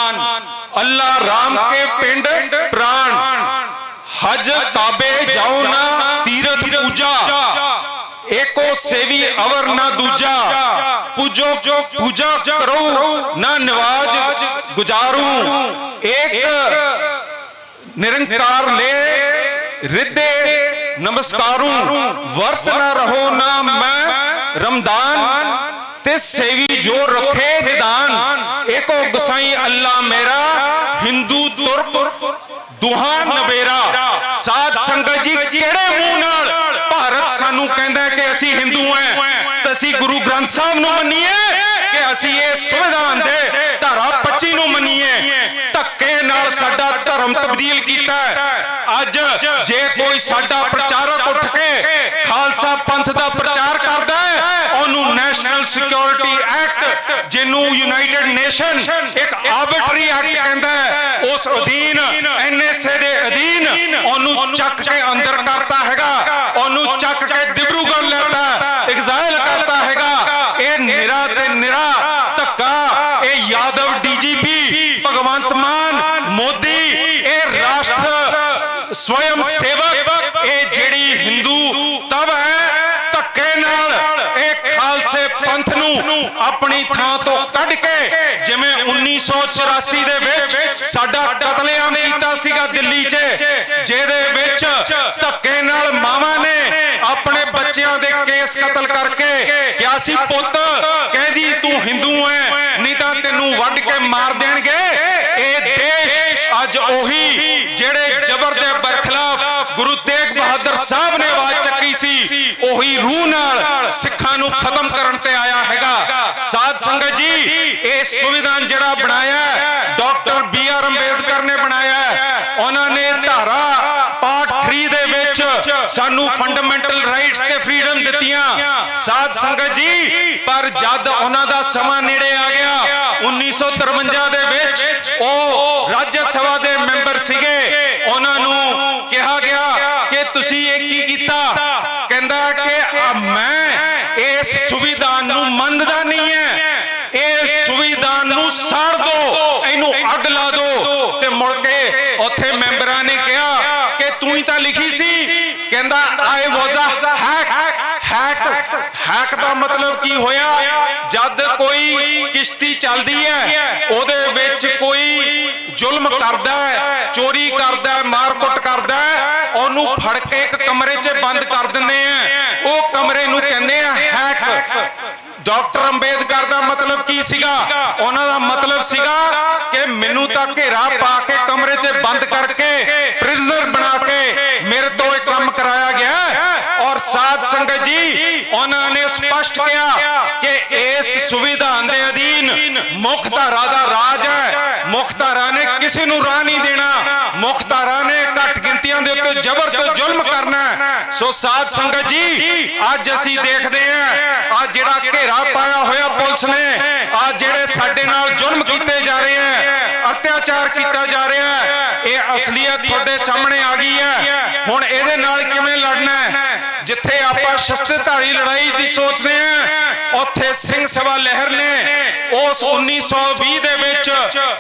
ਅੱਲਾ ਰਾਮ ਕੇ ਪਿੰਡ ਪ੍ਰਾਣ, ਹਜ ਕਾਬੇ ਜਾਓ ਨਾ ਤੀਰਥ ਪੂਜਾ। एको सेवी अवर ना दूजा, पूजो पूजा करो ना निवाज गुजारू। एक निरंकार ले रिद्धे नमस्कारू, वर्त ना रहो ना मैं रमदान, ते सेवी जो रखे निदान। एको गुसाई अल्लाह मेरा, हिंदू तुर्क दुहा नबेरा। साध संगत जी किहड़े मूंह नाल भारत सानू कहंदा है कि असी हिंदू हैं, ते असी गुरु ग्रंथ साहब नू मन्नीए कि असी ये संविधान दे धारा 25 नू मन्नीए? धक्के नाल साडा धर्म तब्दील कीता है। अज जे कोई साडा प्रचारक उठ के खालसा पंथ दा प्रचार करदा है, ओनू नेशनल सिक्योरिटी एक्ट जिन्नू यूनाइटेड नेशन एक आर्बिट्री एक्ट कहंदा है, उस अधीन एनएसए दे अधीन ओनू चक के अंदर करता हैगा, ओनू चक के डिब्रूगढ़ लेता एग्जाइल करता हैगा। ए निरा ते निरा धक्का ए यादव डीजीपी भगवंत मान मोदी ए राष्ट्र स्वयं सेवक ए जेड़ी हिंदू तब है धक्के नाल ए खालसे पंथ नू अपनी थां तो कढ के, जिवें 1984 दे विच साडा कतलेआम कीता सीगा दिल्ली च, जेदे विच धक्के नाल मावां ने अपने बच्चियां दे केस कतल करके क्या सी पुत्त कहदी तू हिंदू है नहीं तां तैनू वड्ड के मार देणगे। ए देश अज ओही जेड़े जबर दे बरखिलाफ गुरु तेग बहादुर साहब ने आवाज चक्की सी, ओही रूह नाल सिखां नू खत्म करन ते आया हैगा। साध संगत जी ए संविधान जेड़ा बनाया डॉक्टर BR अंबेडकर ने बनाया, उन्होंने धारा पार्ट 3 दे विच सानू फंडामेंटल राइट्स ते फ्रीडम दित्तियां। साध संगत जी पर जद उन्हां दा समां नेड़े आ गया 1953 दे विच ओ राज्य सभा दे मैंबर सीगे, उन्हां नू कहा गया कि तुसी ये की कीता? कहंदा कि मैं इस संविधान नू मनदा नहीं है, इस संविधान नू साड़ दो, इनू अग ला दो। ते मुड़ के उत्थे मैंबरां ने कहा कि तू ही तां लिखी सी। कहंदा आई वाज अ हैक दा मतलब की होया? जद कोई किश्ती चलदी है ओदे विच कोई जुल्म करदा है, चोरी करदा है, मारकुट करदा है, ओनू फड़ के एक कमरे च बंद कर दिंदे आ, ओ कमरे नू कहंदे आ हैक। डॉक्टर अंबेडकर का मतलब की सीगा? उन्हां दा मतलब सीगा कि मैनू तां घेरा पा के कमरे च बंद करके प्रिजनर बना के मेरे तो एक काम कराया गया। और साध संगत जी उन्होंने स्पष्ट किया कि इस संविधान के अधीन मुख धारा दा राज है, मुख धारा ने किसी नू राह नहीं देना, मुख धारा ने घट गिनतियां दे उत्ते जबर तो जुल्म करना। सो साध संगत जी अज असी देखते हैं आज जेड़ा घेरा पाया होया पुलिस ने, आज जेड़े साडे नाल जुल्म कीते जा रहे हैं, अत्याचार किया जा रहा है, ये असलियत तुहाडे सामने आ गई है। हुण इहदे नाल किवें लड़ना है? जिथे आपां शस्त्रधारी लड़ाई दी सोचते हैं, उत्थे सिंह सभा लहर ने उस 1920 दे विच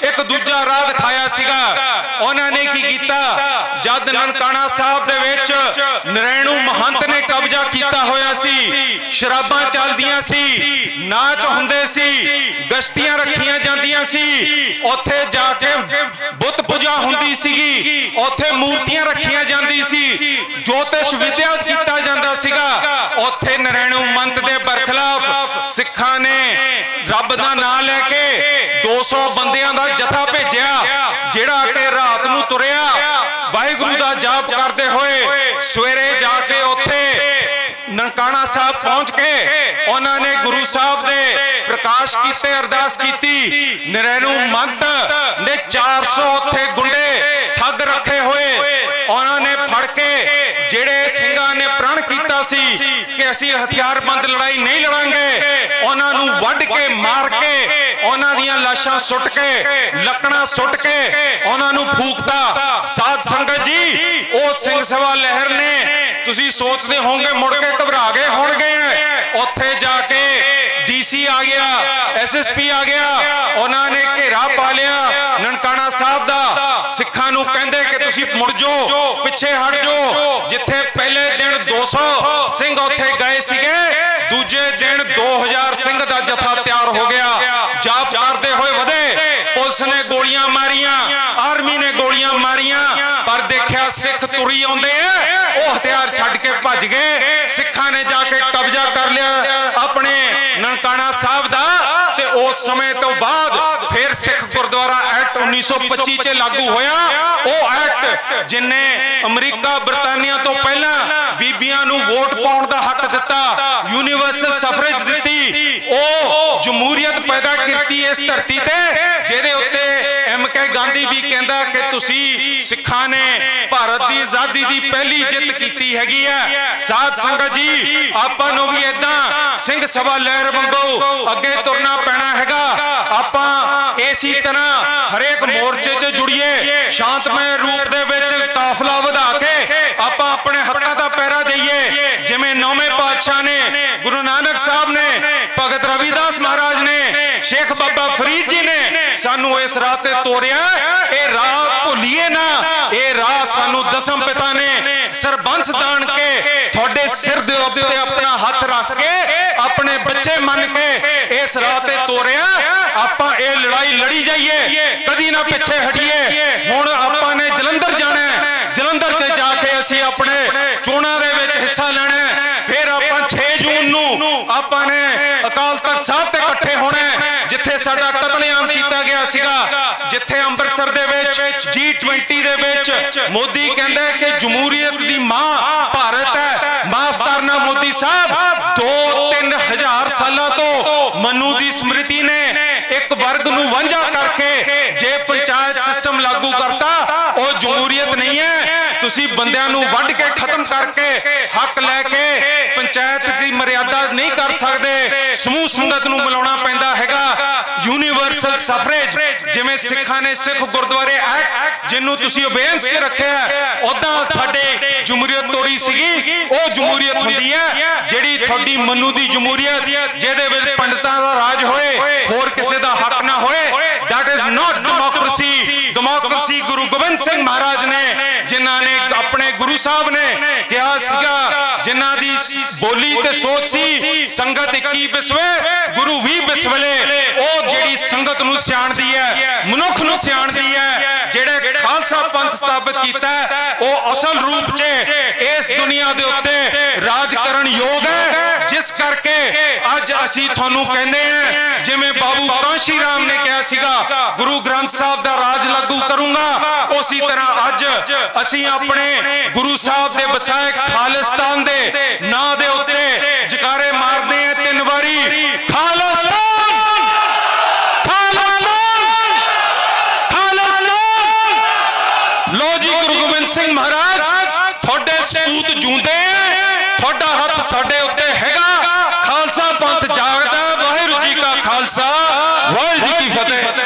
एक दूजा राह दिखाया सीगा। उन्होंने की कीता? जद ननकाना साहब दे विच नरैणू महंत ने कब्जा किया होया सी, शराबां चलदियां सी, नाच हुंदे सी, गश्तियां रखियां जांदियां सी, उत्थे जाके बुत पूजा हुंदी सीगी, उत्थे मूर्तियां रखियां जांदी सी, ज्योतिष विद्या कीता जांदा सीगा। उत्थे नरैणू महंत दे बरखिलाफ सिखां ने रब दा नाम लैके 200 बंदियां दा जथा भेजिया, जिहड़ा कि रात नूं तुरिया वाहिगुरू दा जाप करते हुए सवेरे जाके उत्थे ननकाना साहब पहुंच के उन्होंने गुरु साहब ने प्रकाश कीते, अरदास की। नरैणू महंत ने 400 उत्थे गुंडे ठग रखे हुए उन्होंने फड़ के जेड़े सिंघां ने प्रण कीता सी कि असी हथियारबंद लड़ाई नहीं लड़ांगे, उन्होंने वड्ड के मार के उन्हां दीयां लाशां सुट के लकड़ां सुट के उन्होंने फूकता। साध संगत जी ओ सिंह सभा लहर ने तुसी सोचते होंगे मुड़ के घबरा गए होणगे, उत्थे जाके DC आ गया, SSP आ गया, उन्होंने घेरा पा लिया ननकाना साहब दा। सिखां नूं कहंदे कि तुसी मुड़ जाओ, पिछे हट जाओ। जिथे पहले दिन 200 200 ਸਿੰਘ ਉੱਥੇ ਗਏ ਸੀਗੇ। ਦੂਜੇ ਦਿਨ 2000 ਸਿੰਘ ਦਾ ਜਥਾ ਤਿਆਰ ਹੋ ਗਿਆ। ਜਾਪ ਕਰਦੇ ਹੋਏ ਵਧੇ। ਪੁਲਿਸ ਨੇ ਗੋਲੀਆਂ ਮਾਰੀਆਂ, ਆਰਮੀ ਨੇ ਗੋਲੀਆਂ ਮਾਰੀਆਂ, ਪਰ ਦੇਖਿਆ ਸਿੱਖ ਤੁਰੀ ਆਉਂਦੇ ਆ। ਉਹ ਹਥਿਆਰ ਛੱਡ ਕੇ ਭੱਜ ਗਏ। ਸਿੱਖਾਂ ਨੇ ਜਾ ਕੇ ਕਬਜ਼ਾ ਕਰ ਲਿਆ ਆਪਣੇ ਨਨਕਾਣਾ ਸਾਹਿਬ ਦਾ। ਤੇ ਉਸ ਸਮੇਂ ਤੋਂ ਬਾਅਦ ਫਿਰ ਸਿੱਖ ਗੁਰਦੁਆਰਾ ਐਕਟ 1925 ਚ ਲਾਗੂ ਹੋਇਆ। ਉਹ ਐਕਟ ਜਿਨੇ ਅਮਰੀਕਾ ਬ੍ਰਿਟਾਨੀਆ ਤੋਂ ਪਹਿਲਾਂ ਬੀਬੀਆਂ ਨੂੰ ਵੋਟ ਪਾਉਣ ਦਾ ਹੱਕ ਦਿੱਤਾ, ਯੂਨੀਵਰਸਲ ਸਫਰੇਜ ਦਿੱਤੀ, ਉਹ ਜਮਹੂਰੀਅਤ ਪੈਦਾ ਕੀਤੀ ਇਸ ਧਰਤੀ ਤੇ, ਜਿਹਦੇ ਉੱਤੇ MK ਗਾਂਧੀ ਵੀ ਕਹਿੰਦਾ ਕਿ ਤੁਸੀਂ ਸਿੱਖਾਂ ਨੇ ਭਾਰਤ ਦੀ ਆਜ਼ਾਦੀ ਦੀ ਪਹਿਲੀ ਜਿੱਤ ਕੀਤੀ ਹੈਗੀ ਹੈ। ਸਾਧ ਸੰਗਤ ਜੀ, ਆਪਾਂ ਨੂੰ ਵੀ ਏਦਾਂ ਸਿੰਘ ਸਭਾ ਲਹਿਰ ਵਾਂਗੂ ਅੱਗੇ ਤੁਰਨਾ ਪੈਣਾ ਹੈਗਾ। ਆਪਾਂ ਇਸੇ ਤਰ੍ਹਾਂ ਹਰੇਕ ਮੋਰਚੇ 'ਚ ਜੁੜੀਏ, ਸ਼ਾਂਤਮਈ ਰੂਪ ਦੇ ਵਿੱਚ ਕਾਫਲਾ ਵਧਾ ਕੇ ਆਪਾਂ ਆਪਣੇ ਹੱਕਾਂ ਦਾ ਪਹਿਰਾ ਦਈਏ। ਜਿਵੇਂ ਨੌਵੇਂ ਪਾਤਸ਼ਾਹ ਨੇ, ਗੁਰੂ ਨਾਨਕ ਸਾਹਿਬ ਨੇ, ਭਗਤ ਰਵਿਦਾਸ ਮਹਾਰਾਜ ਨੇ, ਸ਼ੇਖ ਬਾਬਾ ਫਰੀਦ ਜੀ ਨੇ ਸਾਨੂੰ ਇਸ ਰਾਹ ਤੇ ਤੋਰਿਆ। ਇਹ ਰਾਹ ਭੁੱਲੀਏ ਨਾ। ਇਹ ਰਾਹ ਸਾਨੂੰ ਦਸਮ ਪਿਤਾ ਨੇ ਸਰਬੰਸ ਦਾਨ ਕੇ ਤੁਹਾਡੇ ਸਿਰ ਦੇ ਉੱਤੇ ਆਪਣਾ ਹੱਥ ਰੱਖ ਕੇ ਆਪਣੇ ਬੱਚੇ ਮੰਨ ਕੇ ਇਸ ਰਾਹ ਤੇ ਤੋਰਿਆ। ਆਪਾਂ ਇਹ ਲੜਾਈ ਲੜੀ ਜਾਈਏ, ਕਦੀ ਨਾ ਪਿੱਛੇ ਹਟੀਏ। ਹੁਣ ਆਪਾਂ ਨੇ ਜਲੰਧਰ ਜਾਣਾ, ਜਲੰਧਰ 'ਚ ਜਾ ਕੇ ਅਸੀਂ ਆਪਣੇ ਚੋਣਾਂ ਦੇ ਵਿੱਚ ਹਿੱਸਾ ਲੈਣਾ। ਫਿਰ ਆਪਾਂ 6 ਜੂਨ ਨੂੰ ਆਪਾਂ ਨੇ ਅਕਾਲ ਤਖਤ ਸਾਹਿਬ ਤੇ ਇਕੱਠੇ ਹੋਣਾ, ਜਿੱਥੇ ਸਾਡਾ ਕਤਲੇਆਮ ਕੀਤਾ ਗਿਆ ਸੀਗਾ, ਜਿੱਥੇ ਅੰਮ੍ਰਿਤਸਰ ਦੇ ਵਿੱਚ G20 ਦੇ ਵਿੱਚ ਮੋਦੀ ਕਹਿੰਦਾ ਕਿ ਜਮਹੂਰੀਅਤ ਦੀ ਮਾਂ ਭਾਰਤ ਹੈ। ਮਾਫ ਕਰਨਾ ਮੋਦੀ ਸਾਹਿਬ, 2-3 ਹਜ਼ਾਰ ਸਾਲਾਂ ਤੋਂ ਮਨੂ ਦੀ ਸਮ੍ਰਿਤੀ ਨੇ ਇੱਕ ਵਰਗ ਨੂੰ ਵਾਂਝਾ ਕਰਕੇ ਜੇ ਪੰਚਾਇਤ ਸਿਸਟਮ ਲਾਗੂ ਕਰਤਾ, ਉਹ ਜਮਹੂਰੀਅਤ ਨਹੀਂ ਹੈ। ਤੁਸੀਂ ਬੰਦਿਆਂ ਨੂੰ ਵੱਢ ਕੇ ਖਤਮ ਕਰਕੇ ਹੱਕ ਲੈ ਕੇ ਪੰਚਾਇਤ ਦੀ ਮਰਿਆਦਾ ਨਹੀਂ ਕਰ ਸਕਦੇ। ਸਮੂਹ ਸੰਗਤ ਨੂੰ ਮਿਲਾਉਣਾ ਪੈਂਦਾ ਹੈਗਾ। ਯੂਨੀਵਰਸਲ ਸਫਰੇਜ, ਜਿਵੇਂ ਸਿੱਖਾਂ ਨੇ ਸਿੱਖ ਗੁਰਦੁਆਰੇ ਐਕਟ ਜਿਹਨੂੰ ਤੁਸੀਂ ਅਬੇਂਸ 'ਚ ਰੱਖਿਆ, ਉਦਾਂ ਸਾਡੇ ਜਮਹੂਰੀਅਤ ਤੋਰੀ ਸੀਗੀ। ਉਹ ਜਮਹੂਰੀਅਤ ਹੁੰਦੀ ਹੈ ਜਿਹੜੀ ਤੁਹਾਡੀ ਮਨੂ ਦੀ ਜਮਹੂਰੀਅਤ, ਜਿਹਦੇ ਵਿੱਚ ਪੰਡਤਾਂ ਦਾ ਰਾਜ ਹੋਏ, ਹੋਰ ਕਿਸੇ ਦਾ ਹੱਕ ਨਾ ਹੋਏ। that is not democracy। Democracy Guru Gobind Singh Maharaj ਨੇ, ਜਿਨ੍ਹਾਂ ਨੇ ਆਪਣੇ ਗੁਰੂ ਸਾਹਿਬ ਨੇ ਕਿਹਾ ਸੀਗਾ, ਜਿਨ੍ਹਾਂ ਦੀ ਬੋਲੀ ਤੇ ਸੋਚ ਸੀ ਸੰਗਤ 21 ਵਿਸਵੇ ਗੁਰੂ 20 ਵਿਸਵਲੇ। ਉਹ ਜਿਹੜੀ ਸੰਗਤ ਨੂੰ ਸਿਆਣਦੀ ਹੈ, ਮਨੁੱਖ ਨੂੰ ਸਿਆਣਦੀ ਹੈ, ਜਿਹੜੇ ਖਾਲਸਾ ਪੰਥ ਸਥਾਪਿਤ ਕੀਤਾ, ਉਹ ਅਸਲ ਰੂਪ 'ਚ ਇਸ ਦੁਨੀਆ ਦੇ ਉੱਤੇ ਰਾਜ ਕਰਨ ਯੋਗ ਹੈ। ਜਿਸ ਕਰਕੇ ਅੱਜ ਅਸੀਂ ਤੁਹਾਨੂੰ ਕਹਿੰਦੇ ਹਾਂ, ਜਿਵੇਂ ਬਾਬੂ ਕਾਂਸ਼ੀ ਰਾਮ ਨੇ ਕਿਹਾ ਸੀਗਾ ਗੁਰੂ ਗ੍ਰੰਥ ਸਾਹਿਬ ਦਾ ਰਾਜ ਲਾਗੂ ਕਰੂੰਗਾ, ਉਸੇ ਤਰ੍ਹਾਂ ਅੱਜ ਅਸੀਂ ਆਪਣੇ ਗੁਰੂ ਸਾਹਿਬ ਦੇ ਵਸਾਏ ਖਾਲਿਸਤਾਨ ਦੇ ਨਾਂ ਦੇ ਉੱਤੇ ਜਕਾਰੇ ਮਾਰਦੇ ਹਾਂ 3 ਵਾਰੀ, ਖਾਲਿਸਤਾਨ, ਖਾਲਿਸਤਾਨ, ਖਾਲਿਸਤਾਨ। ਲੋ ਜੀ, ਗੁਰੂ ਗੋਬਿੰਦ ਸਿੰਘ ਮਹਾਰਾਜ ਤੁਹਾਡੇ ਸਪੂਤ ਜੂੰਦੇ, ਤੁਹਾਡਾ ਹੱਥ ਸਾਡੇ ਉੱਤੇ ਹੈਗਾ। ਖਾਲਸਾ ਪੰਥ ਜਾਗਦਾ। ਵਾਹਿਗੁਰੂ ਜੀ ਕਾ ਖਾਲਸਾ, ਵਾਹਿਗੁਰੂ ਜੀ ਕੀ ਫਤਿਹ।